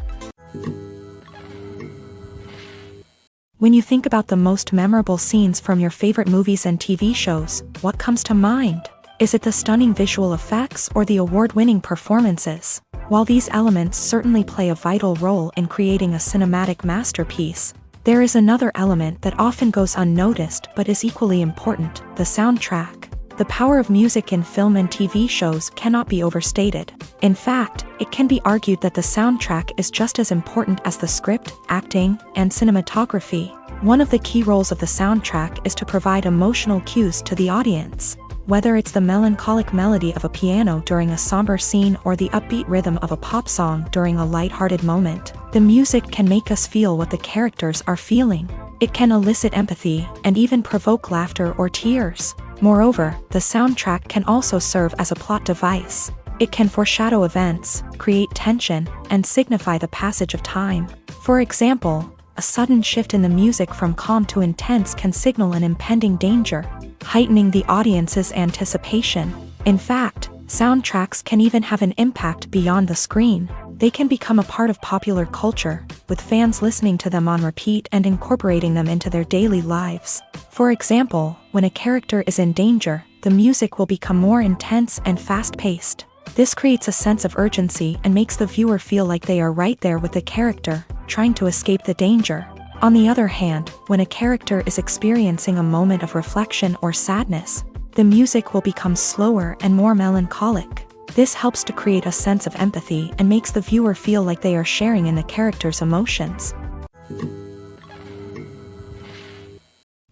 When you think about the most memorable scenes from your favorite movies and TV shows, what comes to mind? Is it the stunning visual effects or the award-winning performances? While these elements certainly play a vital role in creating a cinematic masterpiece, there is another element that often goes unnoticed but is equally important: the soundtrack. The power of music in film and TV shows cannot be overstated. In fact, it can be argued that the soundtrack is just as important as the script, acting, and cinematography. One of the key roles of the soundtrack is to provide emotional cues to the audience. Whether it's the melancholic melody of a piano during a somber scene or the upbeat rhythm of a pop song during a light-hearted moment, the music can make us feel what the characters are feeling. It can elicit empathy and even provoke laughter or tears. Moreover, the soundtrack can also serve as a plot device. It can foreshadow events, create tension, and signify the passage of time. For example, a sudden shift in the music from calm to intense can signal an impending danger, heightening the audience's anticipation. In fact, soundtracks can even have an impact beyond the screen. They can become a part of popular culture, with fans listening to them on repeat and incorporating them into their daily lives. For example, when a character is in danger, the music will become more intense and fast-paced. This creates a sense of urgency and makes the viewer feel like they are right there with the character, trying to escape the danger. On the other hand, when a character is experiencing a moment of reflection or sadness, the music will become slower and more melancholic. This helps to create a sense of empathy and makes the viewer feel like they are sharing in the character's emotions.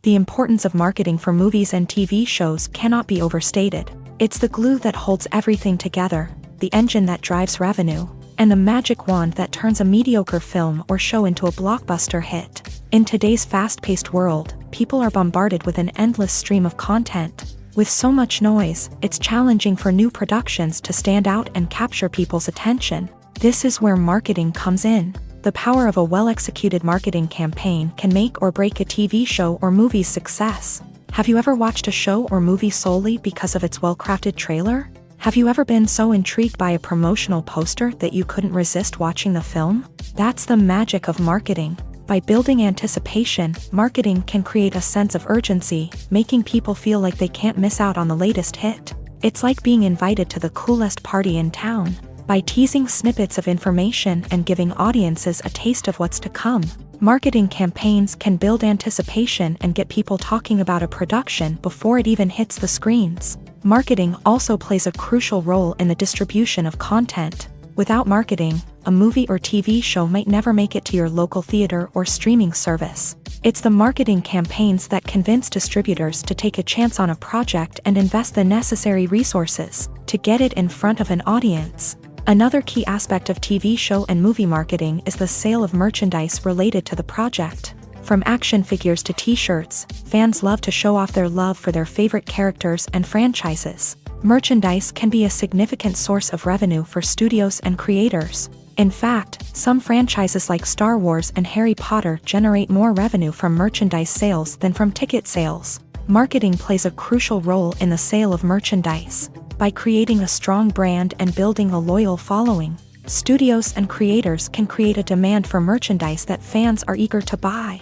The importance of marketing for movies and TV shows cannot be overstated. It's the glue that holds everything together, the engine that drives revenue, and the magic wand that turns a mediocre film or show into a blockbuster hit. In today's fast-paced world, people are bombarded with an endless stream of content. With so much noise, it's challenging for new productions to stand out and capture people's attention. This is where marketing comes in. The power of a well-executed marketing campaign can make or break a TV show or movie's success. Have you ever watched a show or movie solely because of its well-crafted trailer? Have you ever been so intrigued by a promotional poster that you couldn't resist watching the film? That's the magic of marketing. By building anticipation, marketing can create a sense of urgency, making people feel like they can't miss out on the latest hit. It's like being invited to the coolest party in town. By teasing snippets of information and giving audiences a taste of what's to come, marketing campaigns can build anticipation and get people talking about a production before it even hits the screens. Marketing also plays a crucial role in the distribution of content. Without marketing, a movie or TV show might never make it to your local theater or streaming service. It's the marketing campaigns that convince distributors to take a chance on a project and invest the necessary resources to get it in front of an audience. Another key aspect of TV show and movie marketing is the sale of merchandise related to the project. From action figures to t-shirts, fans love to show off their love for their favorite characters and franchises. Merchandise can be a significant source of revenue for studios and creators. In fact, some franchises like Star Wars and Harry Potter generate more revenue from merchandise sales than from ticket sales. Marketing plays a crucial role in the sale of merchandise. By creating a strong brand and building a loyal following, studios and creators can create a demand for merchandise that fans are eager to buy.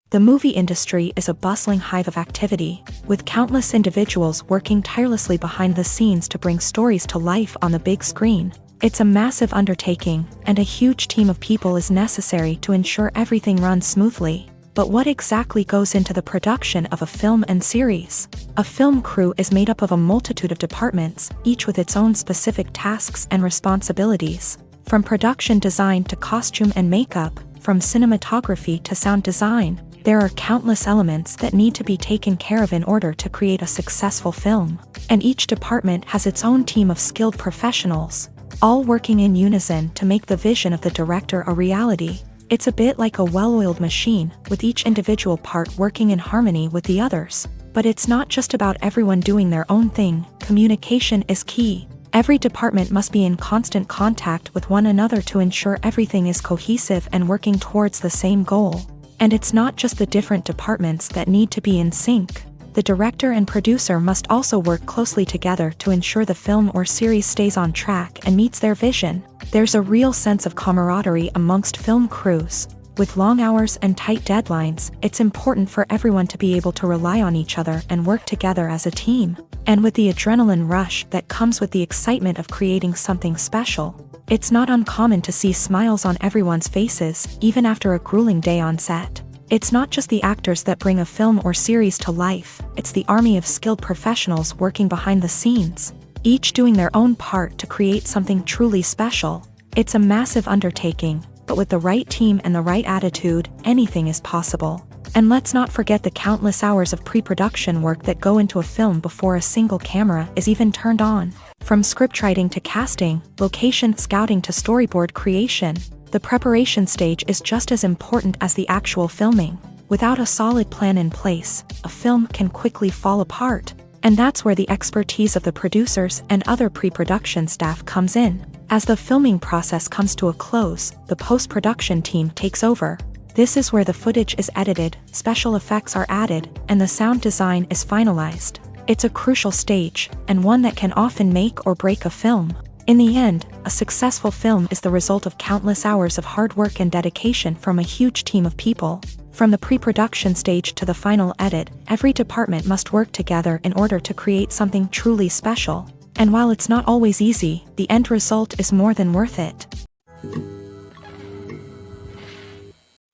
The movie industry is a bustling hive of activity, with countless individuals working tirelessly behind the scenes to bring stories to life on the big screen. It's a massive undertaking, and a huge team of people is necessary to ensure everything runs smoothly. But what exactly goes into the production of a film and series? A film crew is made up of a multitude of departments, each with its own specific tasks and responsibilities. From production design to costume and makeup, from cinematography to sound design, there are countless elements that need to be taken care of in order to create a successful film. And each department has its own team of skilled professionals, all working in unison to make the vision of the director a reality. It's a bit like a well-oiled machine, with each individual part working in harmony with the others. But it's not just about everyone doing their own thing. Communication is key. Every department must be in constant contact with one another to ensure everything is cohesive and working towards the same goal. And it's not just the different departments that need to be in sync. The director and producer must also work closely together to ensure the film or series stays on track and meets their vision. There's a real sense of camaraderie amongst film crews. With long hours and tight deadlines, it's important for everyone to be able to rely on each other and work together as a team. And with the adrenaline rush that comes with the excitement of creating something special, it's not uncommon to see smiles on everyone's faces, even after a grueling day on set. It's not just the actors that bring a film or series to life, it's the army of skilled professionals working behind the scenes, each doing their own part to create something truly special. It's a massive undertaking, but with the right team and the right attitude, anything is possible. And let's not forget the countless hours of pre-production work that go into a film before a single camera is even turned on. From scriptwriting to casting, location scouting to storyboard creation, the preparation stage is just as important as the actual filming. Without a solid plan in place, a film can quickly fall apart. And that's where the expertise of the producers and other pre-production staff comes in. As the filming process comes to a close, the post-production team takes over. This is where the footage is edited, special effects are added, and the sound design is finalized. It's a crucial stage, and one that can often make or break a film. In the end, a successful film is the result of countless hours of hard work and dedication from a huge team of people. From the pre-production stage to the final edit, every department must work together in order to create something truly special. And while it's not always easy, the end result is more than worth it.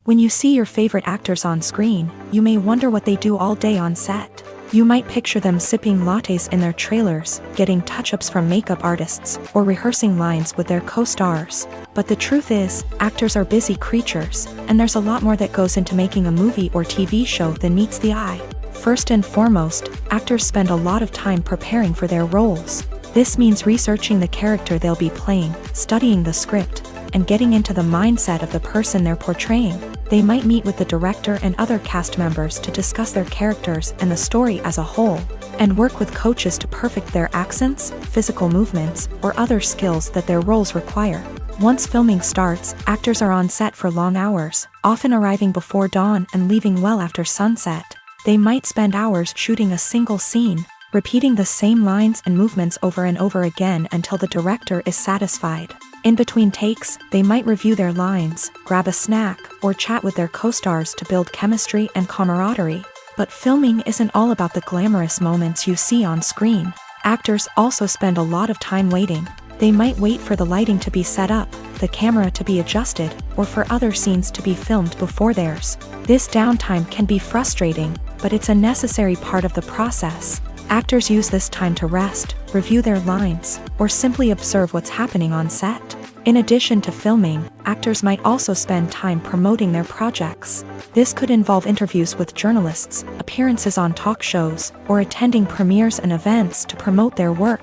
When you see your favorite actors on screen, you may wonder what they do all day on set. You might picture them sipping lattes in their trailers, getting touch-ups from makeup artists, or rehearsing lines with their co-stars. But the truth is, actors are busy creatures, and there's a lot more that goes into making a movie or TV show than meets the eye. First and foremost, actors spend a lot of time preparing for their roles. This means researching the character they'll be playing, studying the script, and getting into the mindset of the person they're portraying. They might meet with the director and other cast members to discuss their characters and the story as a whole, and work with coaches to perfect their accents, physical movements, or other skills that their roles require. Once filming starts, actors are on set for long hours, often arriving before dawn and leaving well after sunset. They might spend hours shooting a single scene, repeating the same lines and movements over and over again until the director is satisfied. In between takes, they might review their lines, grab a snack, or chat with their co-stars to build chemistry and camaraderie. But filming isn't all about the glamorous moments you see on screen. Actors also spend a lot of time waiting. They might wait for the lighting to be set up, the camera to be adjusted, or for other scenes to be filmed before theirs. This downtime can be frustrating, but it's a necessary part of the process. Actors use this time to rest, review their lines, or simply observe what's happening on set. In addition to filming, actors might also spend time promoting their projects. This could involve interviews with journalists, appearances on talk shows, or attending premieres and events to promote their work.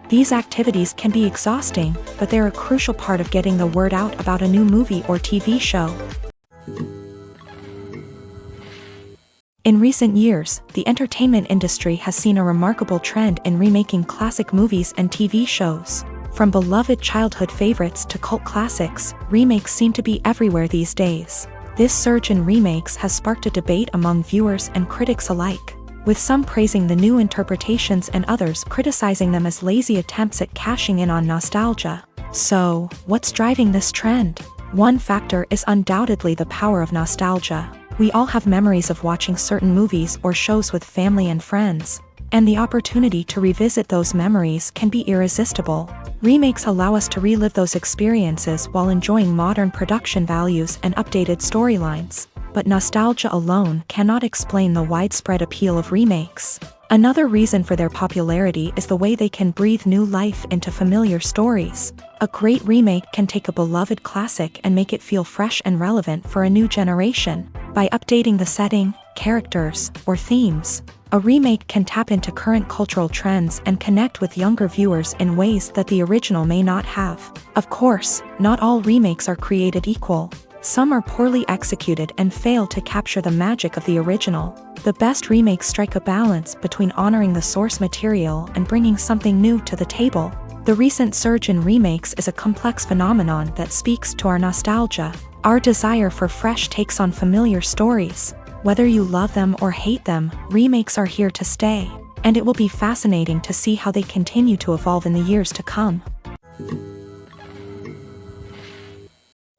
These activities can be exhausting, but they're a crucial part of getting the word out about a new movie or TV show. In recent years, the entertainment industry has seen a remarkable trend in remaking classic movies and TV shows. From beloved childhood favorites to cult classics, remakes seem to be everywhere these days. This surge in remakes has sparked a debate among viewers and critics alike, with some praising the new interpretations and others criticizing them as lazy attempts at cashing in on nostalgia. So, what's driving this trend? One factor is undoubtedly the power of nostalgia. We all have memories of watching certain movies or shows with family and friends, and the opportunity to revisit those memories can be irresistible. Remakes allow us to relive those experiences while enjoying modern production values and updated storylines. But nostalgia alone cannot explain the widespread appeal of remakes. Another reason for their popularity is the way they can breathe new life into familiar stories. A great remake can take a beloved classic and make it feel fresh and relevant for a new generation. By updating the setting, characters, or themes, a remake can tap into current cultural trends and connect with younger viewers in ways that the original may not have. Of course, not all remakes are created equal. Some are poorly executed and fail to capture the magic of the original. The best remakes strike a balance between honoring the source material and bringing something new to the table. The recent surge in remakes is a complex phenomenon that speaks to our nostalgia, our desire for fresh takes on familiar stories. Whether you love them or hate them, remakes are here to stay, and it will be fascinating to see how they continue to evolve in the years to come.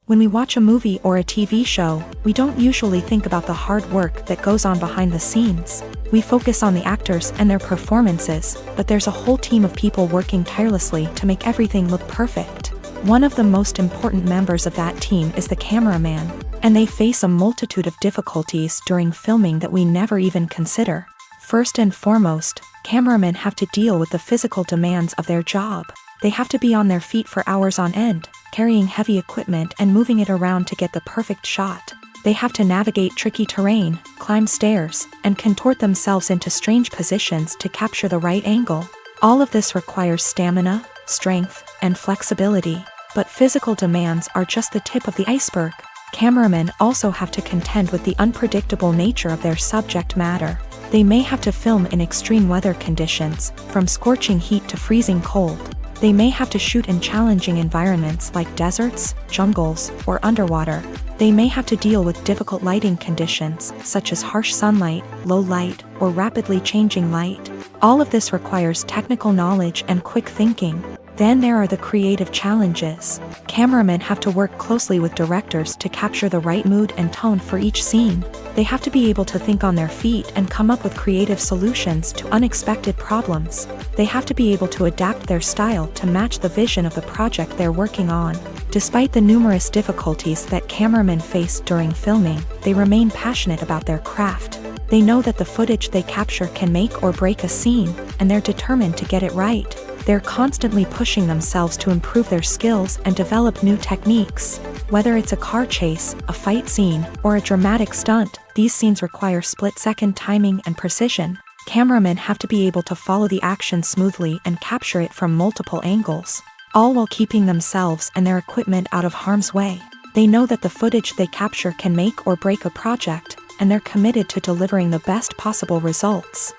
When we watch a movie or a TV show, we don't usually think about the hard work that goes on behind the scenes. We focus on the actors and their performances, but there's a whole team of people working tirelessly to make everything look perfect. One of the most important members of that team is the cameraman, and they face a multitude of difficulties during filming that we never even consider. First and foremost, cameramen have to deal with the physical demands of their job. They have to be on their feet for hours on end, carrying heavy equipment and moving it around to get the perfect shot. They have to navigate tricky terrain, climb stairs, and contort themselves into strange positions to capture the right angle. All of this requires stamina, strength, and flexibility. But physical demands are just the tip of the iceberg. Cameramen also have to contend with the unpredictable nature of their subject matter. They may have to film in extreme weather conditions, from scorching heat to freezing cold. They may have to shoot in challenging environments like deserts, jungles, or underwater. They may have to deal with difficult lighting conditions, such as harsh sunlight, low light, or rapidly changing light. All of this requires technical knowledge and quick thinking. Then there are the creative challenges. Cameramen have to work closely with directors to capture the right mood and tone for each scene. They have to be able to think on their feet and come up with creative solutions to unexpected problems. They have to be able to adapt their style to match the vision of the project they're working on. Despite the numerous difficulties that cameramen face during filming, they remain passionate about their craft. They know that the footage they capture can make or break a scene, and they're determined to get it right. They're constantly pushing themselves to improve their skills and develop new techniques. Whether it's a car chase, a fight scene, or a dramatic stunt, these scenes require split-second timing and precision. Cameramen have to be able to follow the action smoothly and capture it from multiple angles, all while keeping themselves and their equipment out of harm's way. They know that the footage they capture can make or break a project, and they're committed to delivering the best possible results.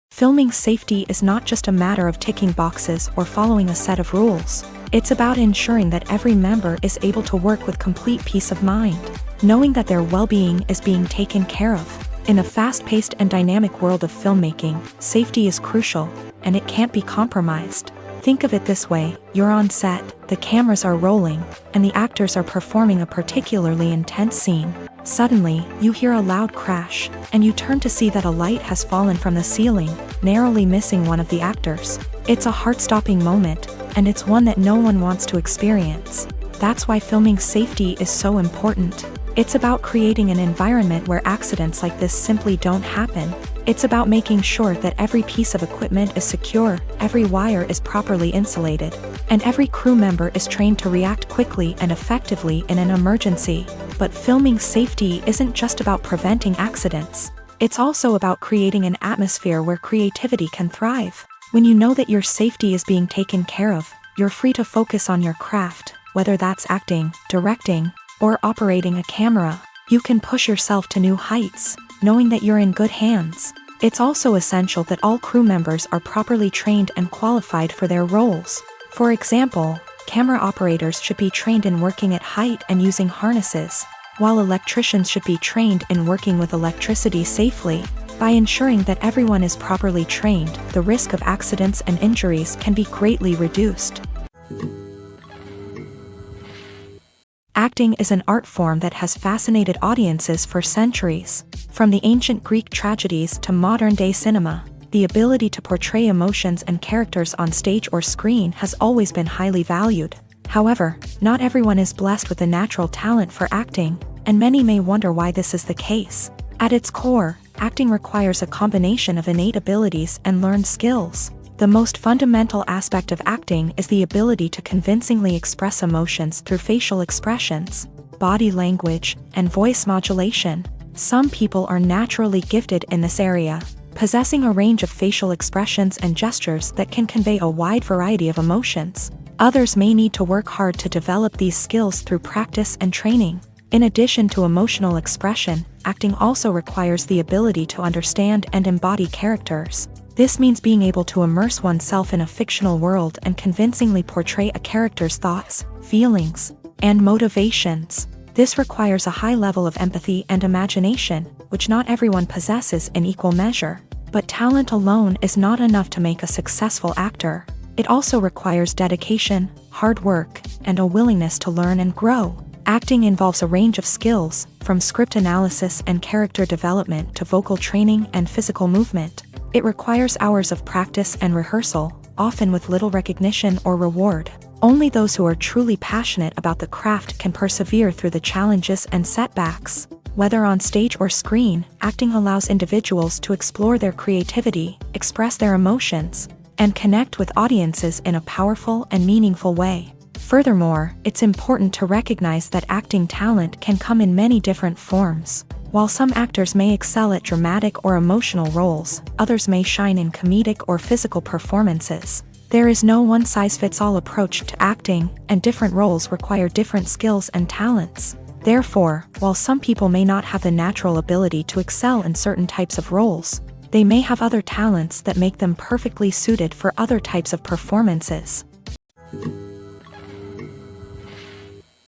Filming safety is not just a matter of ticking boxes or following a set of rules. It's about ensuring that every member is able to work with complete peace of mind, knowing that their well-being is being taken care of. In a fast-paced and dynamic world of filmmaking, safety is crucial, and it can't be compromised. Think of it this way: you're on set, the cameras are rolling, and the actors are performing a particularly intense scene. Suddenly, you hear a loud crash, and you turn to see that a light has fallen from the ceiling, narrowly missing one of the actors. It's a heart-stopping moment, and it's one that no one wants to experience. That's why filming safety is so important. It's about creating an environment where accidents like this simply don't happen. It's about making sure that every piece of equipment is secure, every wire is properly insulated, and every crew member is trained to react quickly and effectively in an emergency. But filming safety isn't just about preventing accidents. It's also about creating an atmosphere where creativity can thrive. When you know that your safety is being taken care of, you're free to focus on your craft, whether that's acting, directing, or operating a camera. You can push yourself to new heights, knowing that you're in good hands. It's also essential that all crew members are properly trained and qualified for their roles. For example, camera operators should be trained in working at height and using harnesses, while electricians should be trained in working with electricity safely. By ensuring that everyone is properly trained, the risk of accidents and injuries can be greatly reduced. Acting is an art form that has fascinated audiences for centuries. From the ancient Greek tragedies to modern-day cinema, the ability to portray emotions and characters on stage or screen has always been highly valued. However, not everyone is blessed with a natural talent for acting, and many may wonder why this is the case. At its core, acting requires a combination of innate abilities and learned skills. The most fundamental aspect of acting is the ability to convincingly express emotions through facial expressions, body language, and voice modulation. Some people are naturally gifted in this area, possessing a range of facial expressions and gestures that can convey a wide variety of emotions. Others may need to work hard to develop these skills through practice and training. In addition to emotional expression, acting also requires the ability to understand and embody characters. This means being able to immerse oneself in a fictional world and convincingly portray a character's thoughts, feelings, and motivations. This requires a high level of empathy and imagination, which not everyone possesses in equal measure. But talent alone is not enough to make a successful actor. It also requires dedication, hard work, and a willingness to learn and grow. Acting involves a range of skills, from script analysis and character development to vocal training and physical movement. It requires hours of practice and rehearsal, often with little recognition or reward. Only those who are truly passionate about the craft can persevere through the challenges and setbacks. Whether on stage or screen, acting allows individuals to explore their creativity, express their emotions, and connect with audiences in a powerful and meaningful way. Furthermore, it's important to recognize that acting talent can come in many different forms. While some actors may excel at dramatic or emotional roles, others may shine in comedic or physical performances. There is no one-size-fits-all approach to acting, and different roles require different skills and talents. Therefore, while some people may not have the natural ability to excel in certain types of roles, they may have other talents that make them perfectly suited for other types of performances.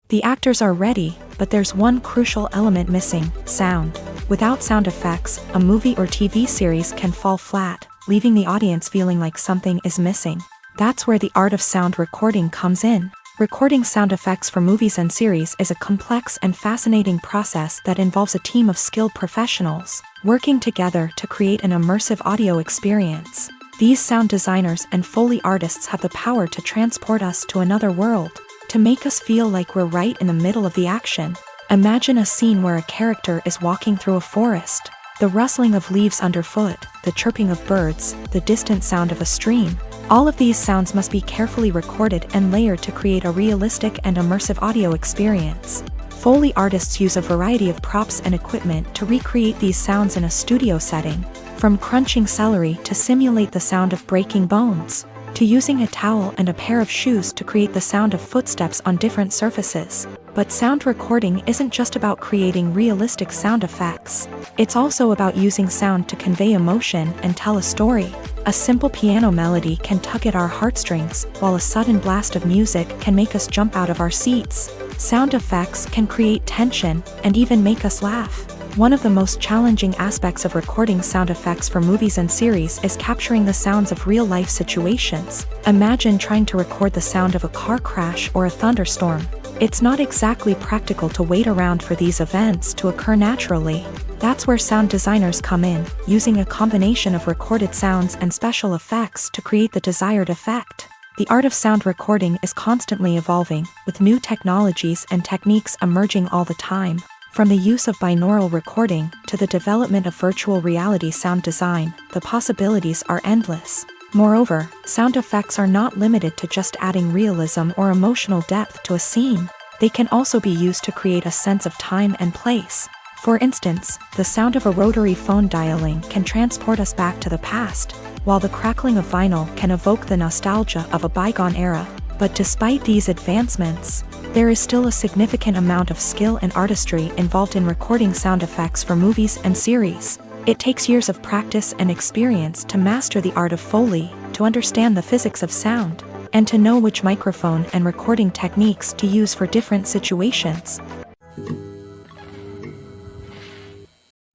The actors are ready, but there's one crucial element missing: sound. Without sound effects, a movie or TV series can fall flat, leaving the audience feeling like something is missing. That's where the art of sound recording comes in. Recording sound effects for movies and series is a complex and fascinating process that involves a team of skilled professionals working together to create an immersive audio experience. These sound designers and Foley artists have the power to transport us to another world, to make us feel like we're right in the middle of the action. Imagine a scene where a character is walking through a forest. The rustling of leaves underfoot, the chirping of birds, the distant sound of a stream. All of these sounds must be carefully recorded and layered to create a realistic and immersive audio experience. Foley artists use a variety of props and equipment to recreate these sounds in a studio setting, from crunching celery to simulate the sound of breaking bones, to using a towel and a pair of shoes to create the sound of footsteps on different surfaces. But sound recording isn't just about creating realistic sound effects. It's also about using sound to convey emotion and tell a story. A simple piano melody can tug at our heartstrings, while a sudden blast of music can make us jump out of our seats. Sound effects can create tension and even make us laugh. One of the most challenging aspects of recording sound effects for movies and series is capturing the sounds of real-life situations. Imagine trying to record the sound of a car crash or a thunderstorm. It's not exactly practical to wait around for these events to occur naturally. That's where sound designers come in, using a combination of recorded sounds and special effects to create the desired effect. The art of sound recording is constantly evolving, with new technologies and techniques emerging all the time. From the use of binaural recording to the development of virtual reality sound design, the possibilities are endless. Moreover, sound effects are not limited to just adding realism or emotional depth to a scene. They can also be used to create a sense of time and place. For instance, the sound of a rotary phone dialing can transport us back to the past, while the crackling of vinyl can evoke the nostalgia of a bygone era. But despite these advancements, there is still a significant amount of skill and artistry involved in recording sound effects for movies and series. It takes years of practice and experience to master the art of Foley, to understand the physics of sound, and to know which microphone and recording techniques to use for different situations.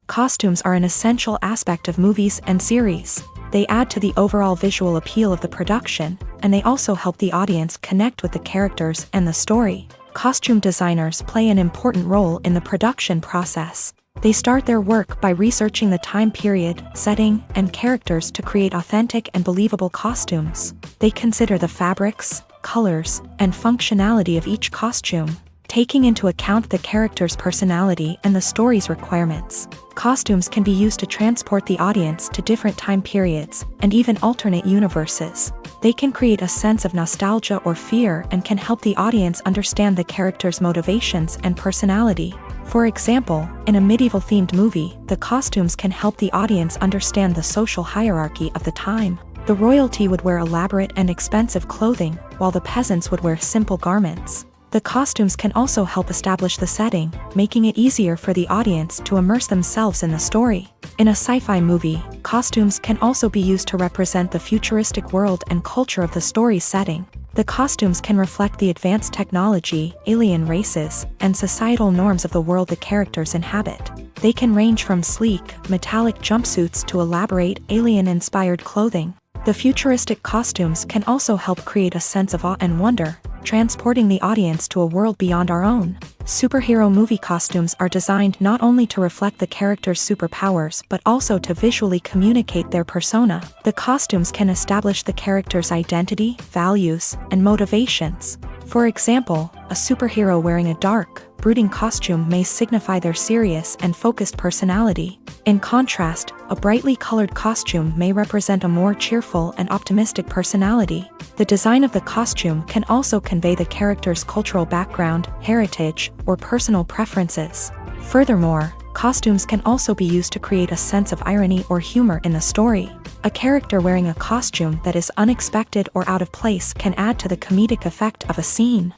Costumes are an essential aspect of movies and series. They add to the overall visual appeal of the production, and they also help the audience connect with the characters and the story. Costume designers play an important role in the production process. They start their work by researching the time period, setting, and characters to create authentic and believable costumes. They consider the fabrics, colors, and functionality of each costume, taking into account the character's personality and the story's requirements. Costumes can be used to transport the audience to different time periods and even alternate universes. They can create a sense of nostalgia or fear and can help the audience understand the character's motivations and personality. For example, in a medieval-themed movie, the costumes can help the audience understand the social hierarchy of the time. The royalty would wear elaborate and expensive clothing, while the peasants would wear simple garments. The costumes can also help establish the setting, making it easier for the audience to immerse themselves in the story. In a sci-fi movie, costumes can also be used to represent the futuristic world and culture of the story's setting. The costumes can reflect the advanced technology, alien races, and societal norms of the world the characters inhabit. They can range from sleek, metallic jumpsuits to elaborate, alien-inspired clothing. The futuristic costumes can also help create a sense of awe and wonder, transporting the audience to a world beyond our own. Superhero movie costumes are designed not only to reflect the character's superpowers but also to visually communicate their persona. The costumes can establish the character's identity, values, and motivations. For example, a superhero wearing a dark, brooding costume may signify their serious and focused personality. In contrast, a brightly colored costume may represent a more cheerful and optimistic personality. The design of the costume can also convey the character's cultural background, heritage, or personal preferences. Furthermore, costumes can also be used to create a sense of irony or humor in the story. A character wearing a costume that is unexpected or out of place can add to the comedic effect of a scene.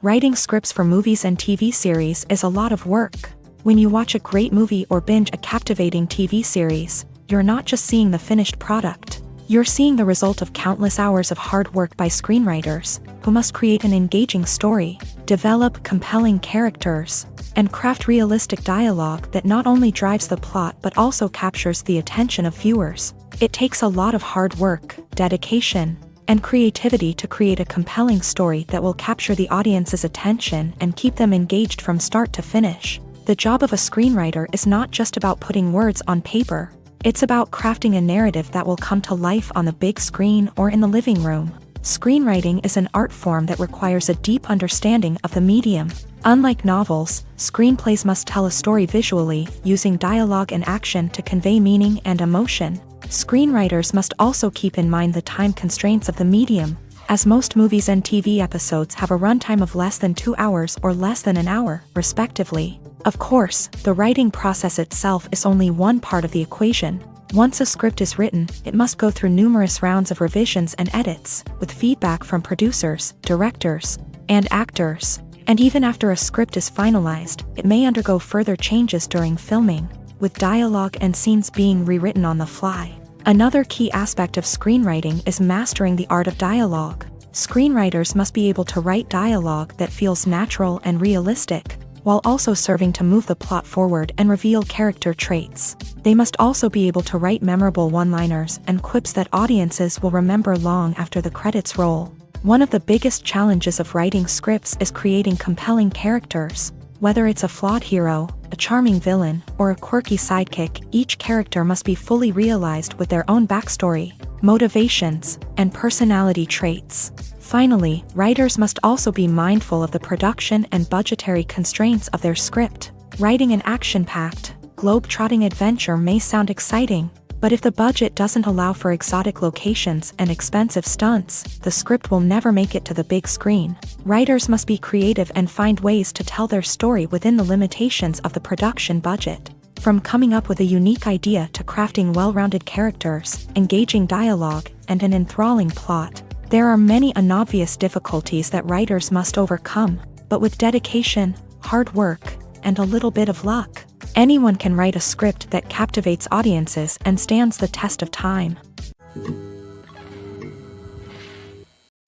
Writing scripts for movies and TV series is a lot of work. When you watch a great movie or binge a captivating TV series, you're not just seeing the finished product. You're seeing the result of countless hours of hard work by screenwriters, who must create an engaging story, develop compelling characters, and craft realistic dialogue that not only drives the plot but also captures the attention of viewers. It takes a lot of hard work, dedication, and creativity to create a compelling story that will capture the audience's attention and keep them engaged from start to finish. The job of a screenwriter is not just about putting words on paper. It's about crafting a narrative that will come to life on the big screen or in the living room. Screenwriting is an art form that requires a deep understanding of the medium. Unlike novels, screenplays must tell a story visually, using dialogue and action to convey meaning and emotion. Screenwriters must also keep in mind the time constraints of the medium, as most movies and TV episodes have a runtime of less than 2 hours or less than an hour, respectively. Of course, the writing process itself is only one part of the equation. Once a script is written, it must go through numerous rounds of revisions and edits, with feedback from producers, directors, and actors. And even after a script is finalized, it may undergo further changes during filming, with dialogue and scenes being rewritten on the fly. Another key aspect of screenwriting is mastering the art of dialogue. Screenwriters must be able to write dialogue that feels natural and realistic, while also serving to move the plot forward and reveal character traits. They must also be able to write memorable one-liners and quips that audiences will remember long after the credits roll. One of the biggest challenges of writing scripts is creating compelling characters. Whether it's a flawed hero, a charming villain, or a quirky sidekick, each character must be fully realized with their own backstory, motivations, and personality traits. Finally, writers must also be mindful of the production and budgetary constraints of their script. Writing an action-packed, globe-trotting adventure may sound exciting, but if the budget doesn't allow for exotic locations and expensive stunts, the script will never make it to the big screen. Writers must be creative and find ways to tell their story within the limitations of the production budget. From coming up with a unique idea to crafting well-rounded characters, engaging dialogue, and an enthralling plot, there are many unobvious difficulties that writers must overcome, but with dedication, hard work, and a little bit of luck, anyone can write a script that captivates audiences and stands the test of time.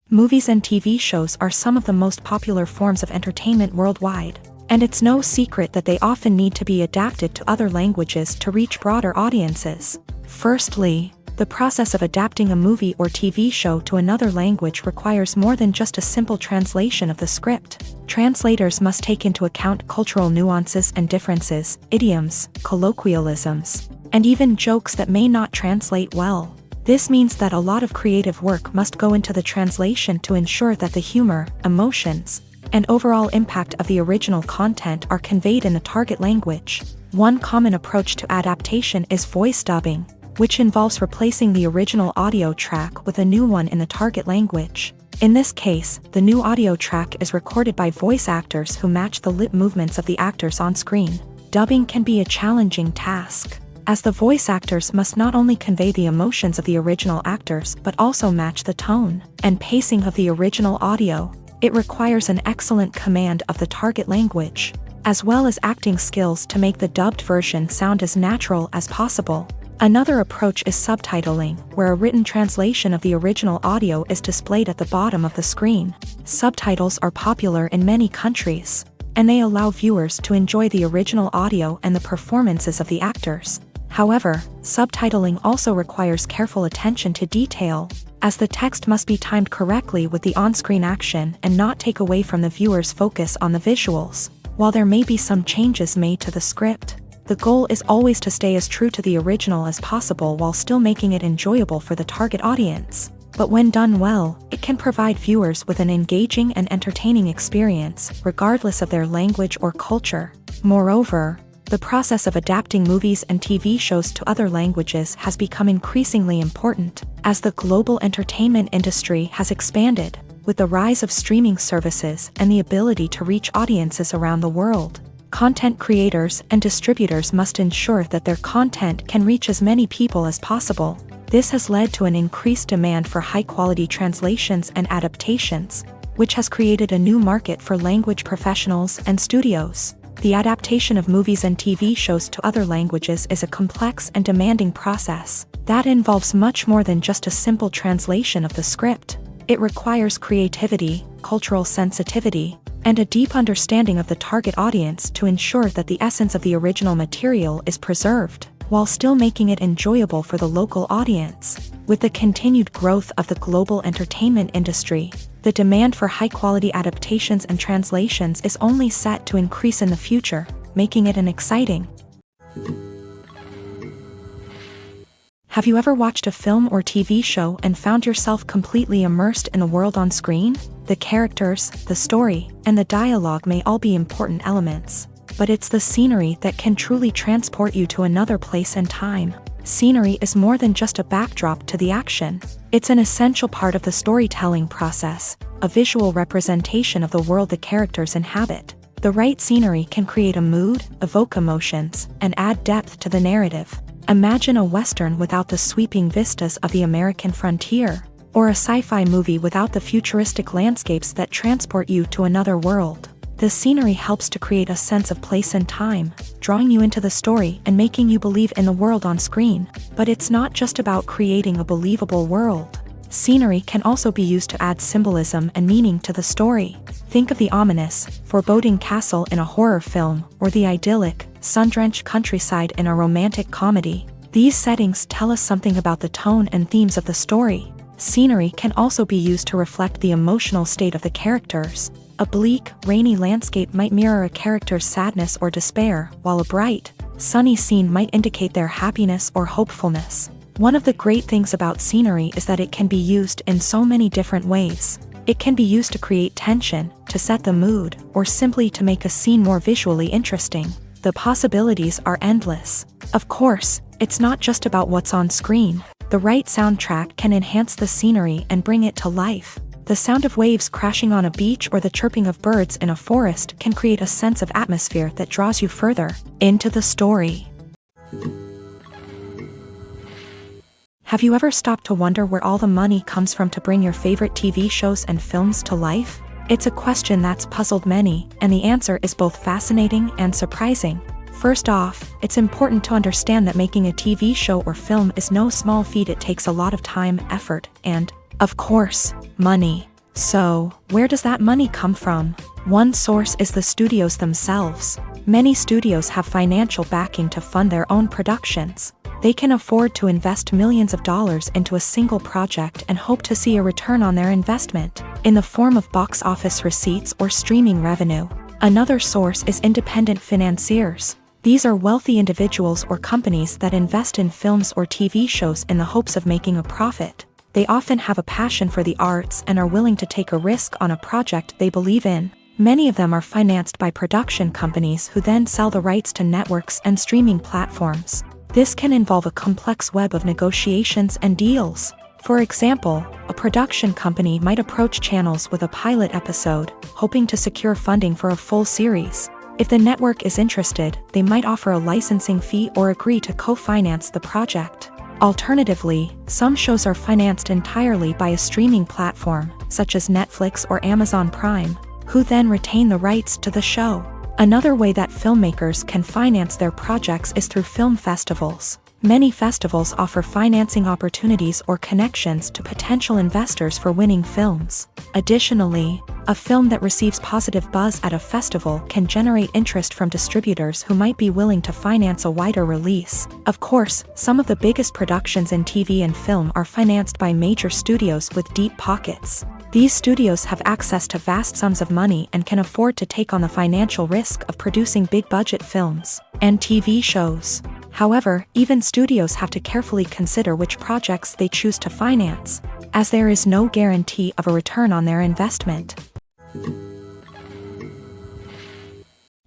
Movies and TV shows are some of the most popular forms of entertainment worldwide, and it's no secret that they often need to be adapted to other languages to reach broader audiences. Firstly, the process of adapting a movie or TV show to another language requires more than just a simple translation of the script. Translators must take into account cultural nuances and differences, idioms, colloquialisms, and even jokes that may not translate well. This means that a lot of creative work must go into the translation to ensure that the humor, emotions, and overall impact of the original content are conveyed in the target language. One common approach to adaptation is voice dubbing, which involves replacing the original audio track with a new one in the target language. In this case, the new audio track is recorded by voice actors who match the lip movements of the actors on screen. Dubbing can be a challenging task, as the voice actors must not only convey the emotions of the original actors but also match the tone and pacing of the original audio. It requires an excellent command of the target language, as well as acting skills to make the dubbed version sound as natural as possible. Another approach is subtitling, where a written translation of the original audio is displayed at the bottom of the screen. Subtitles are popular in many countries, and they allow viewers to enjoy the original audio and the performances of the actors. However, subtitling also requires careful attention to detail, as the text must be timed correctly with the on-screen action and not take away from the viewer's focus on the visuals. While there may be some changes made to the script, the goal is always to stay as true to the original as possible while still making it enjoyable for the target audience. But when done well, it can provide viewers with an engaging and entertaining experience, regardless of their language or culture. Moreover, the process of adapting movies and TV shows to other languages has become increasingly important, as the global entertainment industry has expanded, with the rise of streaming services and the ability to reach audiences around the world. Content creators and distributors must ensure that their content can reach as many people as possible. This has led to an increased demand for high-quality translations and adaptations, which has created a new market for language professionals and studios. The adaptation of movies and TV shows to other languages is a complex and demanding process that involves much more than just a simple translation of the script. It requires creativity, cultural sensitivity, and a deep understanding of the target audience to ensure that the essence of the original material is preserved, while still making it enjoyable for the local audience. With the continued growth of the global entertainment industry, the demand for high-quality adaptations and translations is only set to increase in the future, making it an exciting Have you ever watched a film or TV show and found yourself completely immersed in the world on screen? The characters, the story, and the dialogue may all be important elements, but it's the scenery that can truly transport you to another place and time. Scenery is more than just a backdrop to the action. It's an essential part of the storytelling process, a visual representation of the world the characters inhabit. The right scenery can create a mood, evoke emotions, and add depth to the narrative. Imagine a Western without the sweeping vistas of the American frontier, or a sci-fi movie without the futuristic landscapes that transport you to another world. The scenery helps to create a sense of place and time, drawing you into the story and making you believe in the world on screen. But it's not just about creating a believable world. Scenery can also be used to add symbolism and meaning to the story. Think of the ominous, foreboding castle in a horror film, or the idyllic, sun-drenched countryside in a romantic comedy. These settings tell us something about the tone and themes of the story. Scenery can also be used to reflect the emotional state of the characters. A bleak, rainy landscape might mirror a character's sadness or despair, while a bright, sunny scene might indicate their happiness or hopefulness. One of the great things about scenery is that it can be used in so many different ways. It can be used to create tension, to set the mood, or simply to make a scene more visually interesting. The possibilities are endless. Of course, it's not just about what's on screen. The right soundtrack can enhance the scenery and bring it to life. The sound of waves crashing on a beach or the chirping of birds in a forest can create a sense of atmosphere that draws you further into the story. Have you ever stopped to wonder where all the money comes from to bring your favorite TV shows and films to life? It's a question that's puzzled many, and the answer is both fascinating and surprising. First off, it's important to understand that making a TV show or film is no small feat. It takes a lot of time, effort, and, of course, money. So, where does that money come from? One source is the studios themselves. Many studios have financial backing to fund their own productions. They can afford to invest millions of dollars into a single project and hope to see a return on their investment, in the form of box office receipts or streaming revenue. Another source is independent financiers. These are wealthy individuals or companies that invest in films or TV shows in the hopes of making a profit. They often have a passion for the arts and are willing to take a risk on a project they believe in. Many of them are financed by production companies who then sell the rights to networks and streaming platforms. This can involve a complex web of negotiations and deals. For example, a production company might approach channels with a pilot episode, hoping to secure funding for a full series. If the network is interested, they might offer a licensing fee or agree to co-finance the project. Alternatively, some shows are financed entirely by a streaming platform, such as Netflix or Amazon Prime, who then retain the rights to the show. Another way that filmmakers can finance their projects is through film festivals. Many festivals offer financing opportunities or connections to potential investors for winning films. Additionally, a film that receives positive buzz at a festival can generate interest from distributors who might be willing to finance a wider release. Of course, some of the biggest productions in TV and film are financed by major studios with deep pockets. These studios have access to vast sums of money and can afford to take on the financial risk of producing big-budget films and TV shows. However, even studios have to carefully consider which projects they choose to finance, as there is no guarantee of a return on their investment.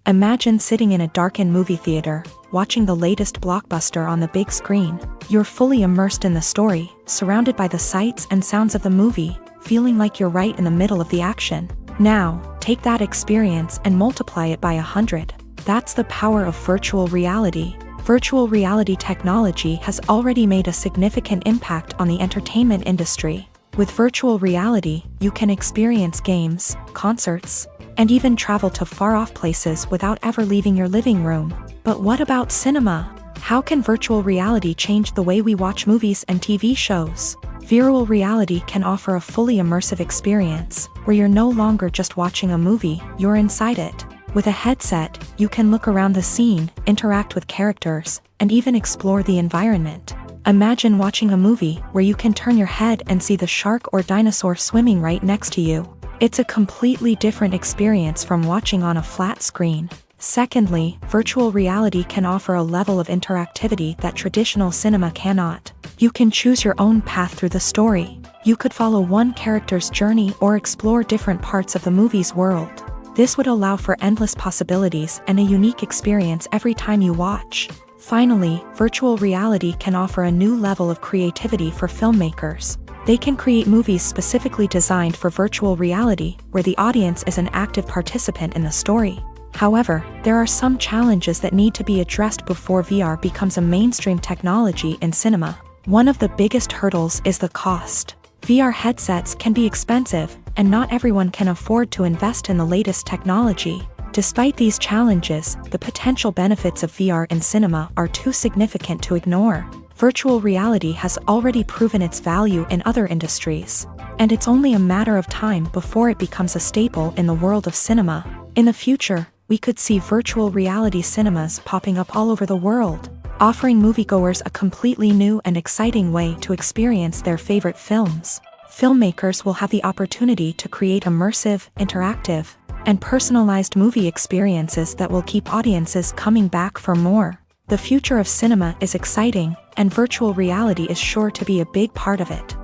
Imagine sitting in a darkened movie theater, watching the latest blockbuster on the big screen. You're fully immersed in the story, surrounded by the sights and sounds of the movie, feeling like you're right in the middle of the action. Now, take that experience and multiply it by 100. That's the power of virtual reality. Virtual reality technology has already made a significant impact on the entertainment industry. With virtual reality, you can experience games, concerts, and even travel to far-off places without ever leaving your living room. But what about cinema? How can virtual reality change the way we watch movies and TV shows? Virtual reality can offer a fully immersive experience, where you're no longer just watching a movie, you're inside it. With a headset, you can look around the scene, interact with characters, and even explore the environment. Imagine watching a movie where you can turn your head and see the shark or dinosaur swimming right next to you. It's a completely different experience from watching on a flat screen. Secondly, virtual reality can offer a level of interactivity that traditional cinema cannot. You can choose your own path through the story. You could follow one character's journey or explore different parts of the movie's world. This would allow for endless possibilities and a unique experience every time you watch. Finally, virtual reality can offer a new level of creativity for filmmakers. They can create movies specifically designed for virtual reality, where the audience is an active participant in the story. However, there are some challenges that need to be addressed before VR becomes a mainstream technology in cinema. One of the biggest hurdles is the cost. VR headsets can be expensive, and not everyone can afford to invest in the latest technology. Despite these challenges, the potential benefits of VR in cinema are too significant to ignore. Virtual reality has already proven its value in other industries, and it's only a matter of time before it becomes a staple in the world of cinema. In the future, we could see virtual reality cinemas popping up all over the world, offering moviegoers a completely new and exciting way to experience their favorite films. Filmmakers will have the opportunity to create immersive, interactive, and personalized movie experiences that will keep audiences coming back for more. The future of cinema is exciting, and virtual reality is sure to be a big part of it.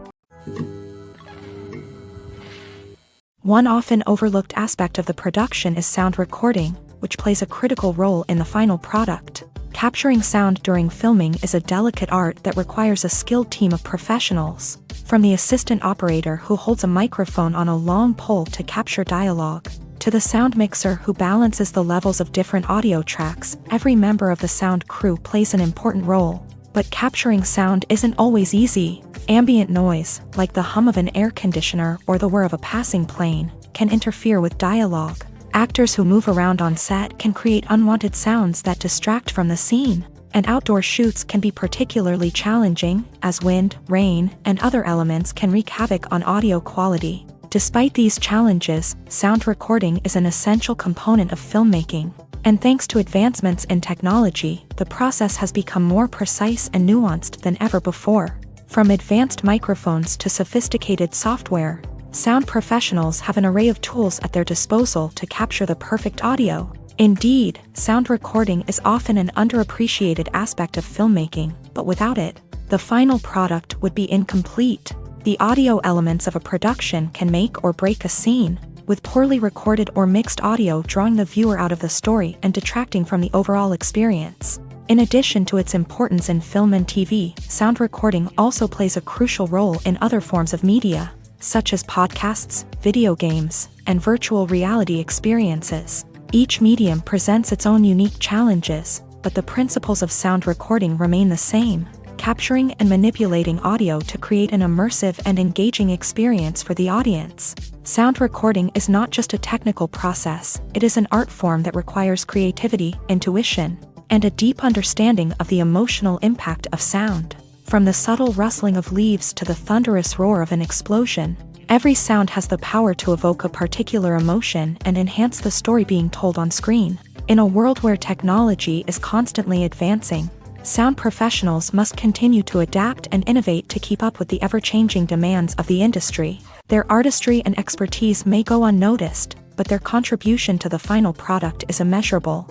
One often overlooked aspect of the production is sound recording, which plays a critical role in the final product. Capturing sound during filming is a delicate art that requires a skilled team of professionals. From the assistant operator who holds a microphone on a long pole to capture dialogue, to the sound mixer who balances the levels of different audio tracks, every member of the sound crew plays an important role. But capturing sound isn't always easy. Ambient noise, like the hum of an air conditioner or the whir of a passing plane, can interfere with dialogue. Actors who move around on set can create unwanted sounds that distract from the scene. And outdoor shoots can be particularly challenging, as wind, rain, and other elements can wreak havoc on audio quality. Despite these challenges, sound recording is an essential component of filmmaking. And thanks to advancements in technology, the process has become more precise and nuanced than ever before. From advanced microphones to sophisticated software, sound professionals have an array of tools at their disposal to capture the perfect audio. Indeed, sound recording is often an underappreciated aspect of filmmaking, but without it, the final product would be incomplete. The audio elements of a production can make or break a scene, with poorly recorded or mixed audio drawing the viewer out of the story and detracting from the overall experience. In addition to its importance in film and TV, sound recording also plays a crucial role in other forms of media, such as podcasts, video games, and virtual reality experiences. Each medium presents its own unique challenges, but the principles of sound recording remain the same: capturing and manipulating audio to create an immersive and engaging experience for the audience. Sound recording is not just a technical process, it is an art form that requires creativity, intuition, and a deep understanding of the emotional impact of sound. From the subtle rustling of leaves to the thunderous roar of an explosion, every sound has the power to evoke a particular emotion and enhance the story being told on screen. In a world where technology is constantly advancing, sound professionals must continue to adapt and innovate to keep up with the ever-changing demands of the industry. Their artistry and expertise may go unnoticed, but their contribution to the final product is immeasurable.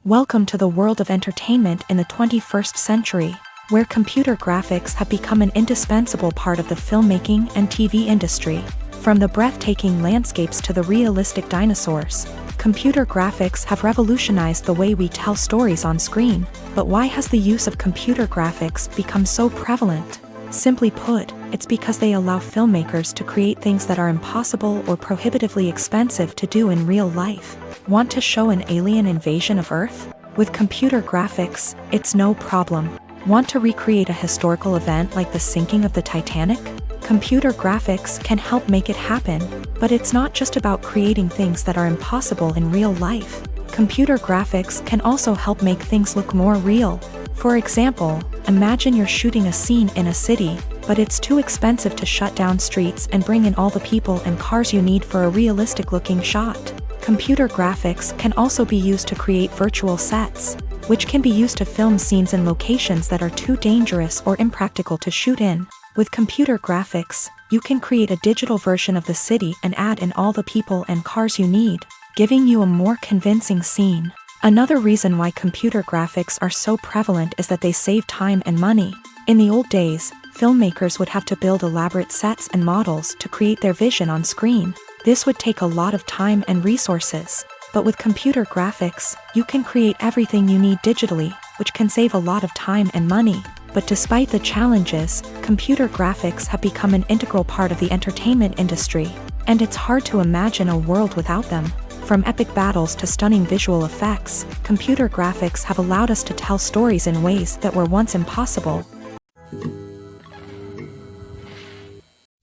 Welcome to the world of entertainment in the 21st century, where computer graphics have become an indispensable part of the filmmaking and TV industry. From the breathtaking landscapes to the realistic dinosaurs, computer graphics have revolutionized the way we tell stories on screen. But why has the use of computer graphics become so prevalent? Simply put, it's because they allow filmmakers to create things that are impossible or prohibitively expensive to do in real life. Want to show an alien invasion of Earth? With computer graphics, it's no problem. Want to recreate a historical event like the sinking of the Titanic? Computer graphics can help make it happen. But it's not just about creating things that are impossible in real life. Computer graphics can also help make things look more real. For example, imagine you're shooting a scene in a city, but it's too expensive to shut down streets and bring in all the people and cars you need for a realistic-looking shot. Computer graphics can also be used to create virtual sets, which can be used to film scenes in locations that are too dangerous or impractical to shoot in. With computer graphics, you can create a digital version of the city and add in all the people and cars you need, giving you a more convincing scene. Another reason why computer graphics are so prevalent is that they save time and money. In the old days, filmmakers would have to build elaborate sets and models to create their vision on screen. This would take a lot of time and resources. But with computer graphics, you can create everything you need digitally, which can save a lot of time and money. But despite the challenges, computer graphics have become an integral part of the entertainment industry, and it's hard to imagine a world without them. From epic battles to stunning visual effects, computer graphics have allowed us to tell stories in ways that were once impossible.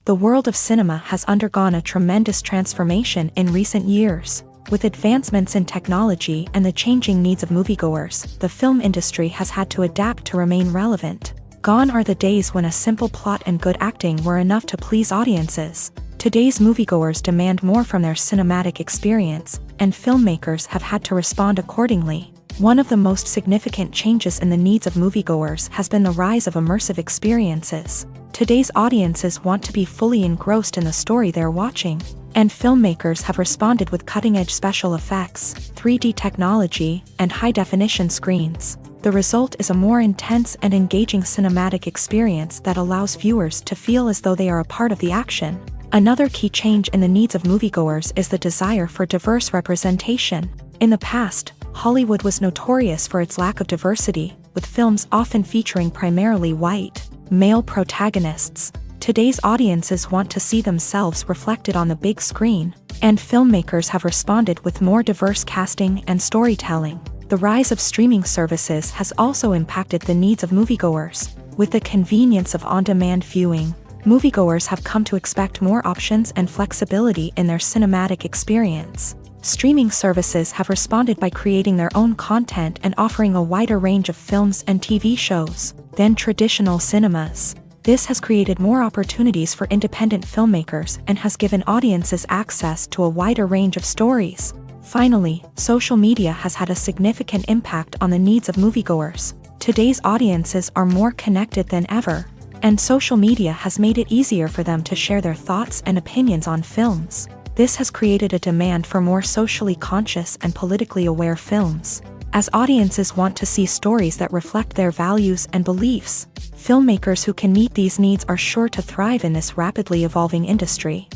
The world of cinema has undergone a tremendous transformation in recent years. With advancements in technology and the changing needs of moviegoers, the film industry has had to adapt to remain relevant. Gone are the days when a simple plot and good acting were enough to please audiences. Today's moviegoers demand more from their cinematic experience, and filmmakers have had to respond accordingly. One of the most significant changes in the needs of moviegoers has been the rise of immersive experiences. Today's audiences want to be fully engrossed in the story they're watching, and filmmakers have responded with cutting-edge special effects, 3D technology, and high-definition screens. The result is a more intense and engaging cinematic experience that allows viewers to feel as though they are a part of the action. Another key change in the needs of moviegoers is the desire for diverse representation. In the past, Hollywood was notorious for its lack of diversity, with films often featuring primarily white, male protagonists. Today's audiences want to see themselves reflected on the big screen, and filmmakers have responded with more diverse casting and storytelling. The rise of streaming services has also impacted the needs of moviegoers. With the convenience of on-demand viewing, moviegoers have come to expect more options and flexibility in their cinematic experience. Streaming services have responded by creating their own content and offering a wider range of films and TV shows than traditional cinemas. This has created more opportunities for independent filmmakers and has given audiences access to a wider range of stories. Finally, social media has had a significant impact on the needs of moviegoers. Today's audiences are more connected than ever, and social media has made it easier for them to share their thoughts and opinions on films. This has created a demand for more socially conscious and politically aware films. As audiences want to see stories that reflect their values and beliefs, filmmakers who can meet these needs are sure to thrive in this rapidly evolving industry.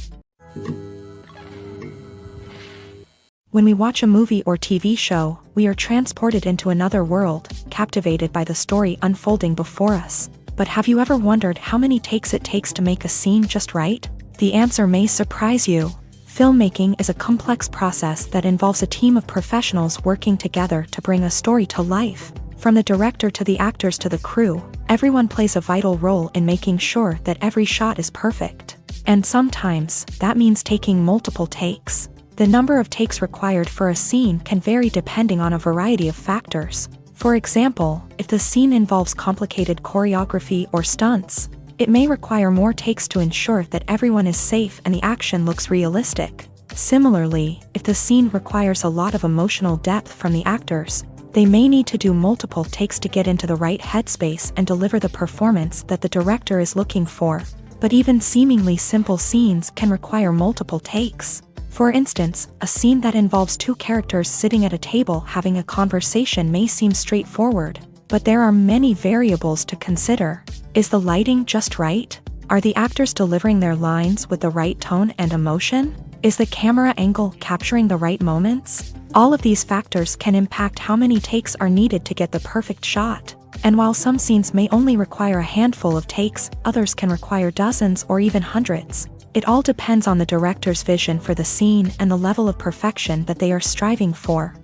When we watch a movie or TV show, we are transported into another world, captivated by the story unfolding before us. But have you ever wondered how many takes it takes to make a scene just right? The answer may surprise you. Filmmaking is a complex process that involves a team of professionals working together to bring a story to life. From the director to the actors to the crew, everyone plays a vital role in making sure that every shot is perfect. And sometimes, that means taking multiple takes. The number of takes required for a scene can vary depending on a variety of factors. For example, if the scene involves complicated choreography or stunts, it may require more takes to ensure that everyone is safe and the action looks realistic. Similarly, if the scene requires a lot of emotional depth from the actors, they may need to do multiple takes to get into the right headspace and deliver the performance that the director is looking for. But even seemingly simple scenes can require multiple takes. For instance, a scene that involves two characters sitting at a table having a conversation may seem straightforward, but there are many variables to consider. Is the lighting just right? Are the actors delivering their lines with the right tone and emotion? Is the camera angle capturing the right moments? All of these factors can impact how many takes are needed to get the perfect shot. And while some scenes may only require a handful of takes, others can require dozens or even hundreds. It all depends on the director's vision for the scene and the level of perfection that they are striving for.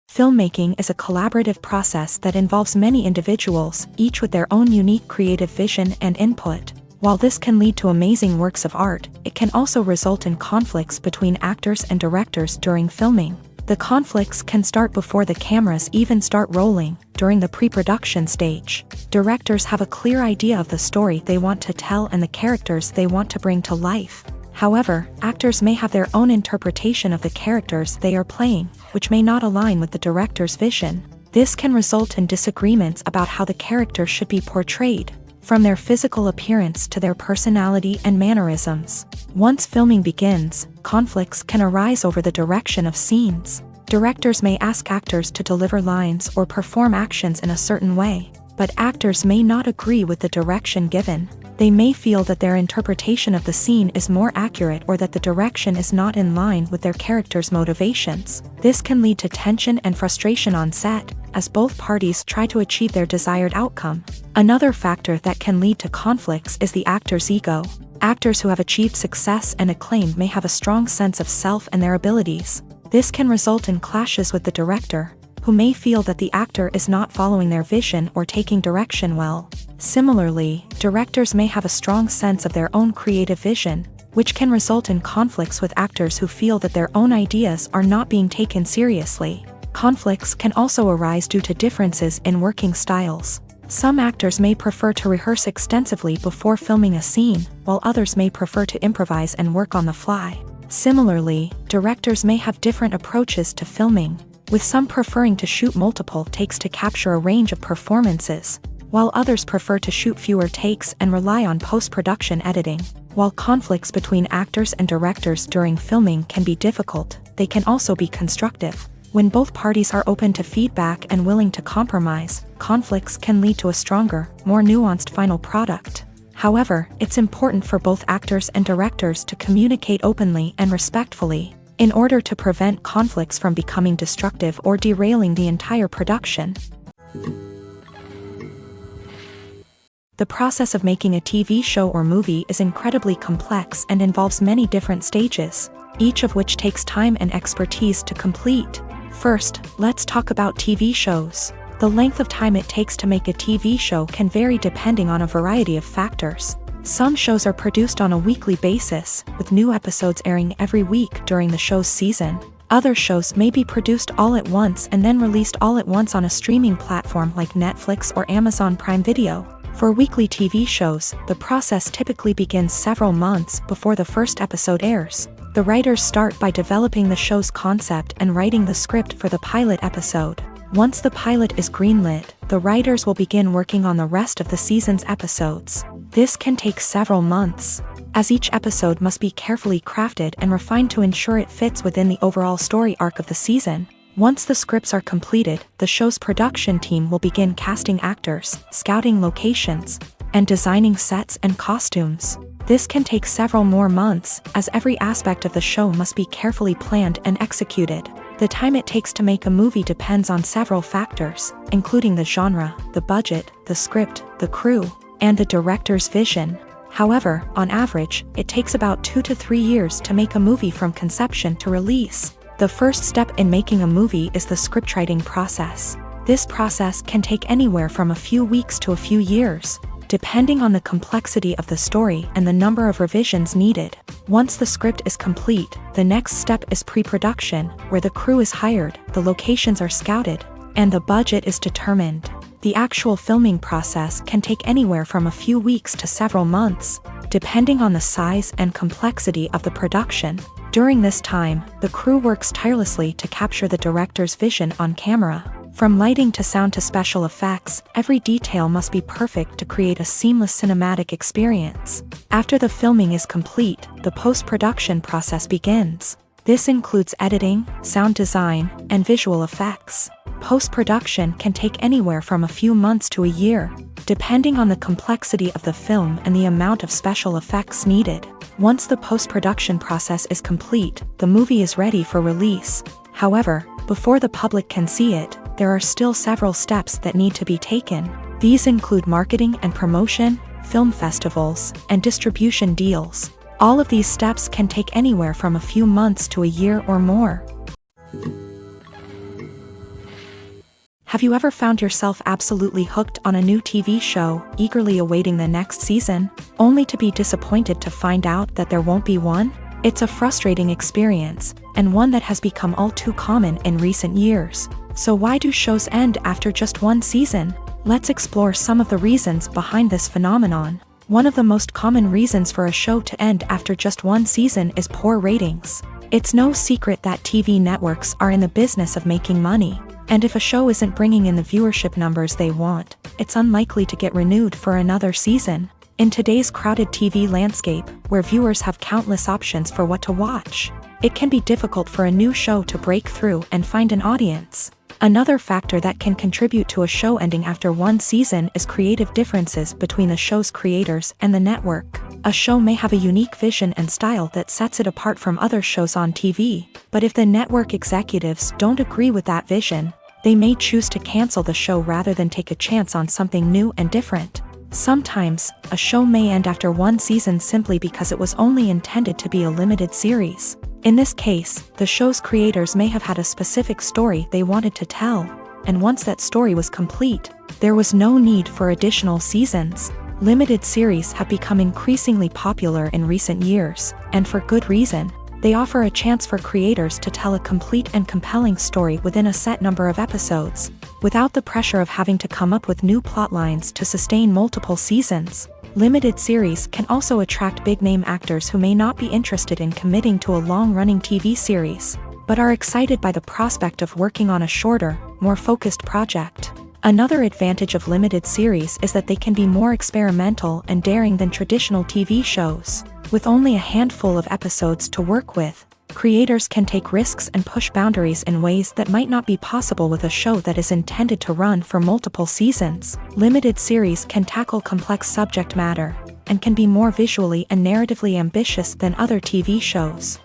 Filmmaking is a collaborative process that involves many individuals, each with their own unique creative vision and input. While this can lead to amazing works of art, it can also result in conflicts between actors and directors during filming. The conflicts can start before the cameras even start rolling, during the pre-production stage. Directors have a clear idea of the story they want to tell and the characters they want to bring to life. However, actors may have their own interpretation of the characters they are playing, which may not align with the director's vision. This can result in disagreements about how the character should be portrayed. from their physical appearance to their personality and mannerisms. Once filming begins, conflicts can arise over the direction of scenes. Directors may ask actors to deliver lines or perform actions in a certain way, but actors may not agree with the direction given. They may feel that their interpretation of the scene is more accurate or that the direction is not in line with their character's motivations. This can lead to tension and frustration on set, as both parties try to achieve their desired outcome. Another factor that can lead to conflicts is the actor's ego. Actors who have achieved success and acclaim may have a strong sense of self and their abilities. This can result in clashes with the director, who may feel that the actor is not following their vision or taking direction well. Similarly, directors may have a strong sense of their own creative vision, which can result in conflicts with actors who feel that their own ideas are not being taken seriously. Conflicts can also arise due to differences in working styles. Some actors may prefer to rehearse extensively before filming a scene, while others may prefer to improvise and work on the fly. Similarly, directors may have different approaches to filming, with some preferring to shoot multiple takes to capture a range of performances, while others prefer to shoot fewer takes and rely on post-production editing. While conflicts between actors and directors during filming can be difficult, they can also be constructive. When both parties are open to feedback and willing to compromise, conflicts can lead to a stronger, more nuanced final product. However, it's important for both actors and directors to communicate openly and respectfully, in order to prevent conflicts from becoming destructive or derailing the entire production. The process of making a TV show or movie is incredibly complex and involves many different stages, each of which takes time and expertise to complete. First, let's talk about TV shows. The length of time it takes to make a TV show can vary depending on a variety of factors. Some shows are produced on a weekly basis, with new episodes airing every week during the show's season. Other shows may be produced all at once and then released all at once on a streaming platform like Netflix or Amazon Prime Video. For weekly TV shows, the process typically begins several months before the first episode airs. The writers start by developing the show's concept and writing the script for the pilot episode. Once the pilot is greenlit, the writers will begin working on the rest of the season's episodes. This can take several months, as each episode must be carefully crafted and refined to ensure it fits within the overall story arc of the season. Once the scripts are completed, the show's production team will begin casting actors, scouting locations, and designing sets and costumes. This can take several more months, as every aspect of the show must be carefully planned and executed. The time it takes to make a movie depends on several factors, including the genre, the budget, the script, the crew, and the director's vision. However, on average, it takes about 2 to 3 years to make a movie from conception to release. The first step in making a movie is the scriptwriting process. This process can take anywhere from a few weeks to a few years, depending on the complexity of the story and the number of revisions needed. Once the script is complete, the next step is pre-production, where the crew is hired, the locations are scouted, and the budget is determined. The actual filming process can take anywhere from a few weeks to several months, depending on the size and complexity of the production. During this time, the crew works tirelessly to capture the director's vision on camera. From lighting to sound to special effects, every detail must be perfect to create a seamless cinematic experience. After the filming is complete, the post-production process begins. This includes editing, sound design, and visual effects. Post-production can take anywhere from a few months to a year, depending on the complexity of the film and the amount of special effects needed. Once the post-production process is complete, the movie is ready for release. However, before the public can see it, there are still several steps that need to be taken. These include marketing and promotion, film festivals, and distribution deals. All of these steps can take anywhere from a few months to a year or more. Have you ever found yourself absolutely hooked on a new TV show, eagerly awaiting the next season, only to be disappointed to find out that there won't be one? It's a frustrating experience, and one that has become all too common in recent years. So why do shows end after just one season? Let's explore some of the reasons behind this phenomenon. One of the most common reasons for a show to end after just one season is poor ratings. It's no secret that TV networks are in the business of making money. And if a show isn't bringing in the viewership numbers they want, it's unlikely to get renewed for another season. In today's crowded TV landscape, where viewers have countless options for what to watch, it can be difficult for a new show to break through and find an audience. Another factor that can contribute to a show ending after one season is creative differences between the show's creators and the network. A show may have a unique vision and style that sets it apart from other shows on TV, but if the network executives don't agree with that vision, they may choose to cancel the show rather than take a chance on something new and different. Sometimes, a show may end after one season simply because it was only intended to be a limited series. In this case, the show's creators may have had a specific story they wanted to tell, and once that story was complete, there was no need for additional seasons. Limited series have become increasingly popular in recent years, and for good reason. They offer a chance for creators to tell a complete and compelling story within a set number of episodes, without the pressure of having to come up with new plot lines to sustain multiple seasons. Limited series can also attract big-name actors who may not be interested in committing to a long-running TV series, but are excited by the prospect of working on a shorter, more focused project. Another advantage of limited series is that they can be more experimental and daring than traditional TV shows. With only a handful of episodes to work with, creators can take risks and push boundaries in ways that might not be possible with a show that is intended to run for multiple seasons. Limited series can tackle complex subject matter, and can be more visually and narratively ambitious than other TV shows.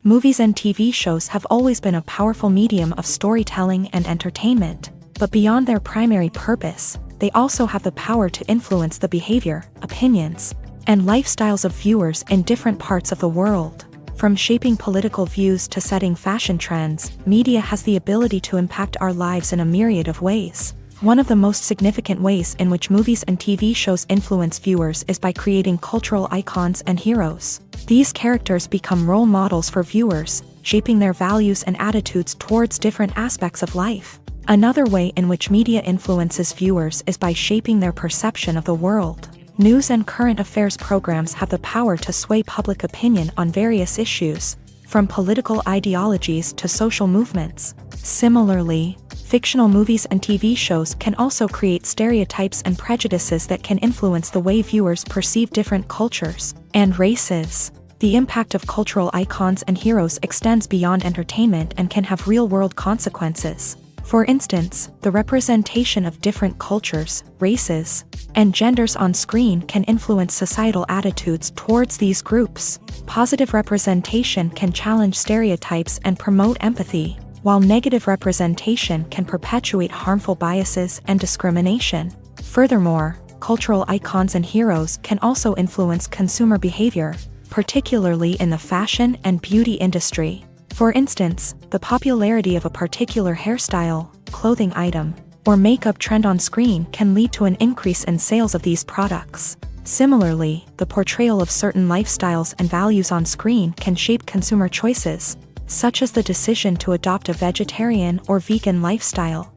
Movies and TV shows have always been a powerful medium of storytelling and entertainment, but beyond their primary purpose, they also have the power to influence the behavior, opinions, and lifestyles of viewers in different parts of the world. From shaping political views to setting fashion trends, media has the ability to impact our lives in a myriad of ways. One of the most significant ways in which movies and TV shows influence viewers is by creating cultural icons and heroes. These characters become role models for viewers, shaping their values and attitudes towards different aspects of life. Another way in which media influences viewers is by shaping their perception of the world. News and current affairs programs have the power to sway public opinion on various issues, from political ideologies to social movements. Similarly, fictional movies and TV shows can also create stereotypes and prejudices that can influence the way viewers perceive different cultures and races. The impact of cultural icons and heroes extends beyond entertainment and can have real-world consequences. For instance, the representation of different cultures, races, and genders on screen can influence societal attitudes towards these groups. Positive representation can challenge stereotypes and promote empathy, while negative representation can perpetuate harmful biases and discrimination. Furthermore, cultural icons and heroes can also influence consumer behavior, particularly in the fashion and beauty industry. For instance, the popularity of a particular hairstyle, clothing item, or makeup trend on screen can lead to an increase in sales of these products. Similarly, the portrayal of certain lifestyles and values on screen can shape consumer choices, such as the decision to adopt a vegetarian or vegan lifestyle.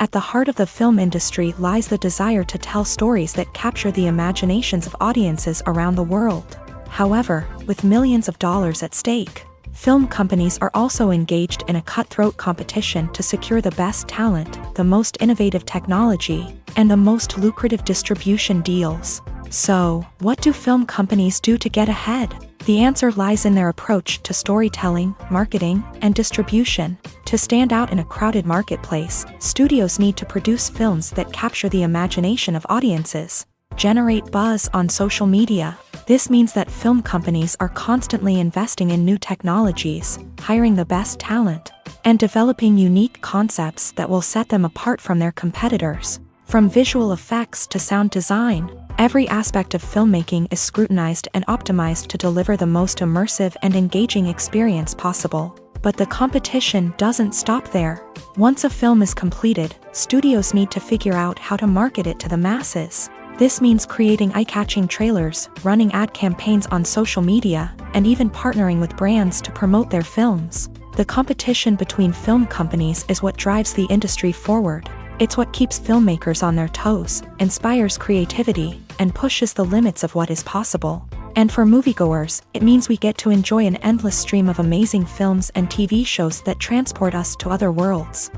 At the heart of the film industry lies the desire to tell stories that capture the imaginations of audiences around the world. However, with millions of dollars at stake, film companies are also engaged in a cutthroat competition to secure the best talent, the most innovative technology, and the most lucrative distribution deals. So, what do film companies do to get ahead? The answer lies in their approach to storytelling, marketing, and distribution. To stand out in a crowded marketplace, studios need to produce films that capture the imagination of audiences, generate buzz on social media. This means that film companies are constantly investing in new technologies, hiring the best talent, and developing unique concepts that will set them apart from their competitors. From visual effects to sound design, every aspect of filmmaking is scrutinized and optimized to deliver the most immersive and engaging experience possible. But the competition doesn't stop there. Once a film is completed, studios need to figure out how to market it to the masses. This means creating eye-catching trailers, running ad campaigns on social media, and even partnering with brands to promote their films. The competition between film companies is what drives the industry forward. It's what keeps filmmakers on their toes, inspires creativity, and pushes the limits of what is possible. And for moviegoers, it means we get to enjoy an endless stream of amazing films and TV shows that transport us to other worlds.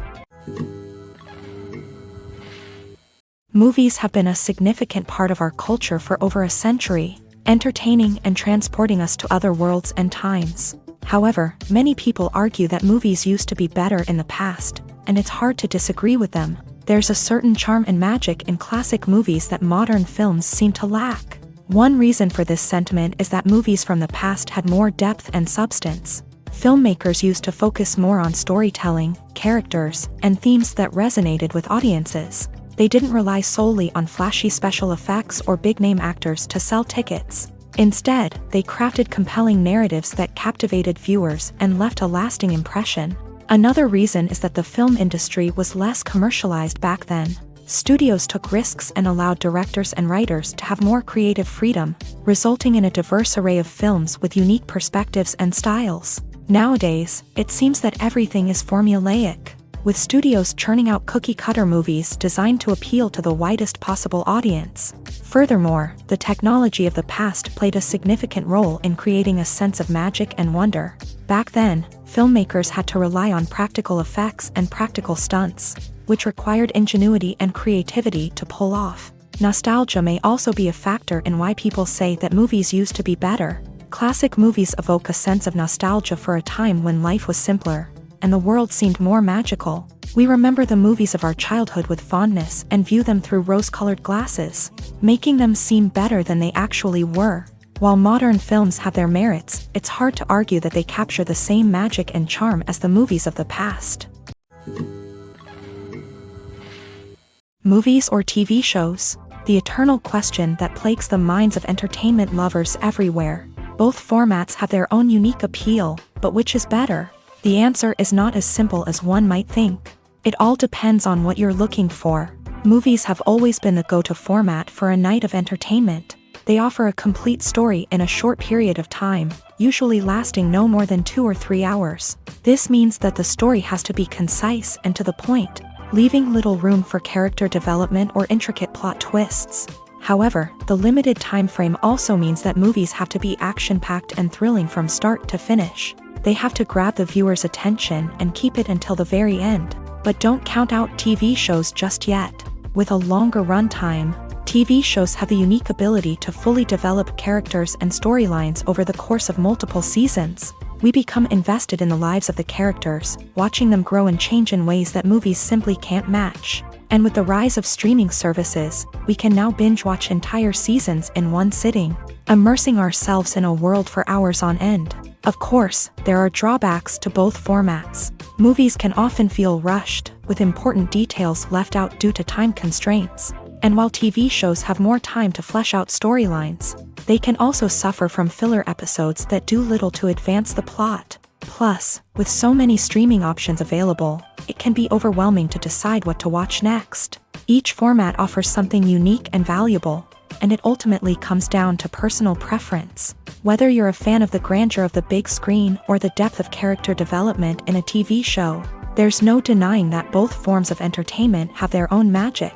Movies have been a significant part of our culture for over a century, entertaining and transporting us to other worlds and times. However, many people argue that movies used to be better in the past, and it's hard to disagree with them. There's a certain charm and magic in classic movies that modern films seem to lack. One reason for this sentiment is that movies from the past had more depth and substance. Filmmakers used to focus more on storytelling, characters, and themes that resonated with audiences. They didn't rely solely on flashy special effects or big-name actors to sell tickets. Instead, they crafted compelling narratives that captivated viewers and left a lasting impression. Another reason is that the film industry was less commercialized back then. Studios took risks and allowed directors and writers to have more creative freedom, resulting in a diverse array of films with unique perspectives and styles. Nowadays, it seems that everything is formulaic, with studios churning out cookie-cutter movies designed to appeal to the widest possible audience. Furthermore, the technology of the past played a significant role in creating a sense of magic and wonder. Back then, filmmakers had to rely on practical effects and practical stunts, which required ingenuity and creativity to pull off. Nostalgia may also be a factor in why people say that movies used to be better. Classic movies evoke a sense of nostalgia for a time when life was simpler, and the world seemed more magical. We remember the movies of our childhood with fondness and view them through rose-colored glasses, making them seem better than they actually were. While modern films have their merits, it's hard to argue that they capture the same magic and charm as the movies of the past. Movies or TV shows? The eternal question that plagues the minds of entertainment lovers everywhere. Both formats have their own unique appeal, but which is better? The answer is not as simple as one might think. It all depends on what you're looking for. Movies have always been the go-to format for a night of entertainment. They offer a complete story in a short period of time, usually lasting no more than 2 or 3 hours. This means that the story has to be concise and to the point, leaving little room for character development or intricate plot twists. However, the limited time frame also means that movies have to be action-packed and thrilling from start to finish. They have to grab the viewer's attention and keep it until the very end. But don't count out TV shows just yet. With a longer runtime, TV shows have the unique ability to fully develop characters and storylines over the course of multiple seasons. We become invested in the lives of the characters, watching them grow and change in ways that movies simply can't match. And with the rise of streaming services, we can now binge-watch entire seasons in one sitting, immersing ourselves in a world for hours on end. Of course, there are drawbacks to both formats. Movies can often feel rushed, with important details left out due to time constraints. And while TV shows have more time to flesh out storylines, they can also suffer from filler episodes that do little to advance the plot. Plus, with so many streaming options available, it can be overwhelming to decide what to watch next. Each format offers something unique and valuable, and it ultimately comes down to personal preference. Whether you're a fan of the grandeur of the big screen or the depth of character development in a TV show, there's no denying that both forms of entertainment have their own magic.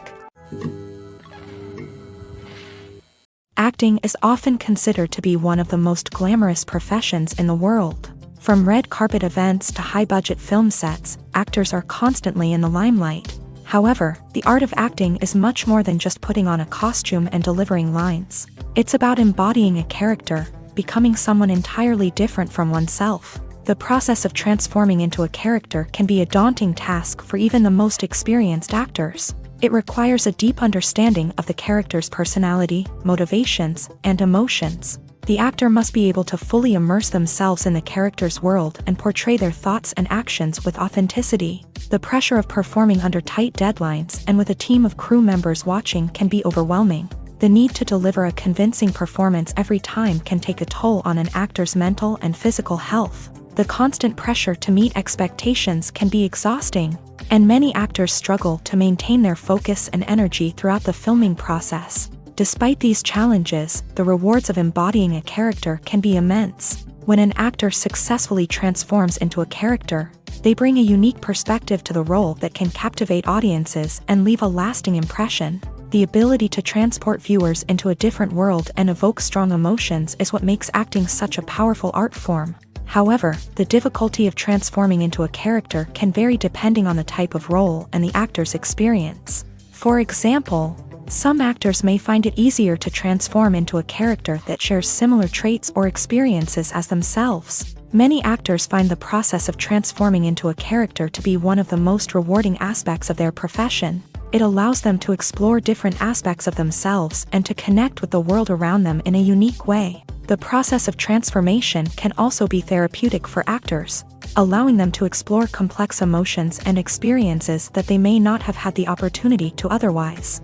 Acting is often considered to be one of the most glamorous professions in the world. From red carpet events to high-budget film sets, actors are constantly in the limelight. However, the art of acting is much more than just putting on a costume and delivering lines. It's about embodying a character, becoming someone entirely different from oneself. The process of transforming into a character can be a daunting task for even the most experienced actors. It requires a deep understanding of the character's personality, motivations, and emotions. The actor must be able to fully immerse themselves in the character's world and portray their thoughts and actions with authenticity. The pressure of performing under tight deadlines and with a team of crew members watching can be overwhelming. The need to deliver a convincing performance every time can take a toll on an actor's mental and physical health. The constant pressure to meet expectations can be exhausting, and many actors struggle to maintain their focus and energy throughout the filming process. Despite these challenges, the rewards of embodying a character can be immense. When an actor successfully transforms into a character, they bring a unique perspective to the role that can captivate audiences and leave a lasting impression. The ability to transport viewers into a different world and evoke strong emotions is what makes acting such a powerful art form. However, the difficulty of transforming into a character can vary depending on the type of role and the actor's experience. For example, some actors may find it easier to transform into a character that shares similar traits or experiences as themselves. Many actors find the process of transforming into a character to be one of the most rewarding aspects of their profession. It allows them to explore different aspects of themselves and to connect with the world around them in a unique way. The process of transformation can also be therapeutic for actors, allowing them to explore complex emotions and experiences that they may not have had the opportunity to otherwise.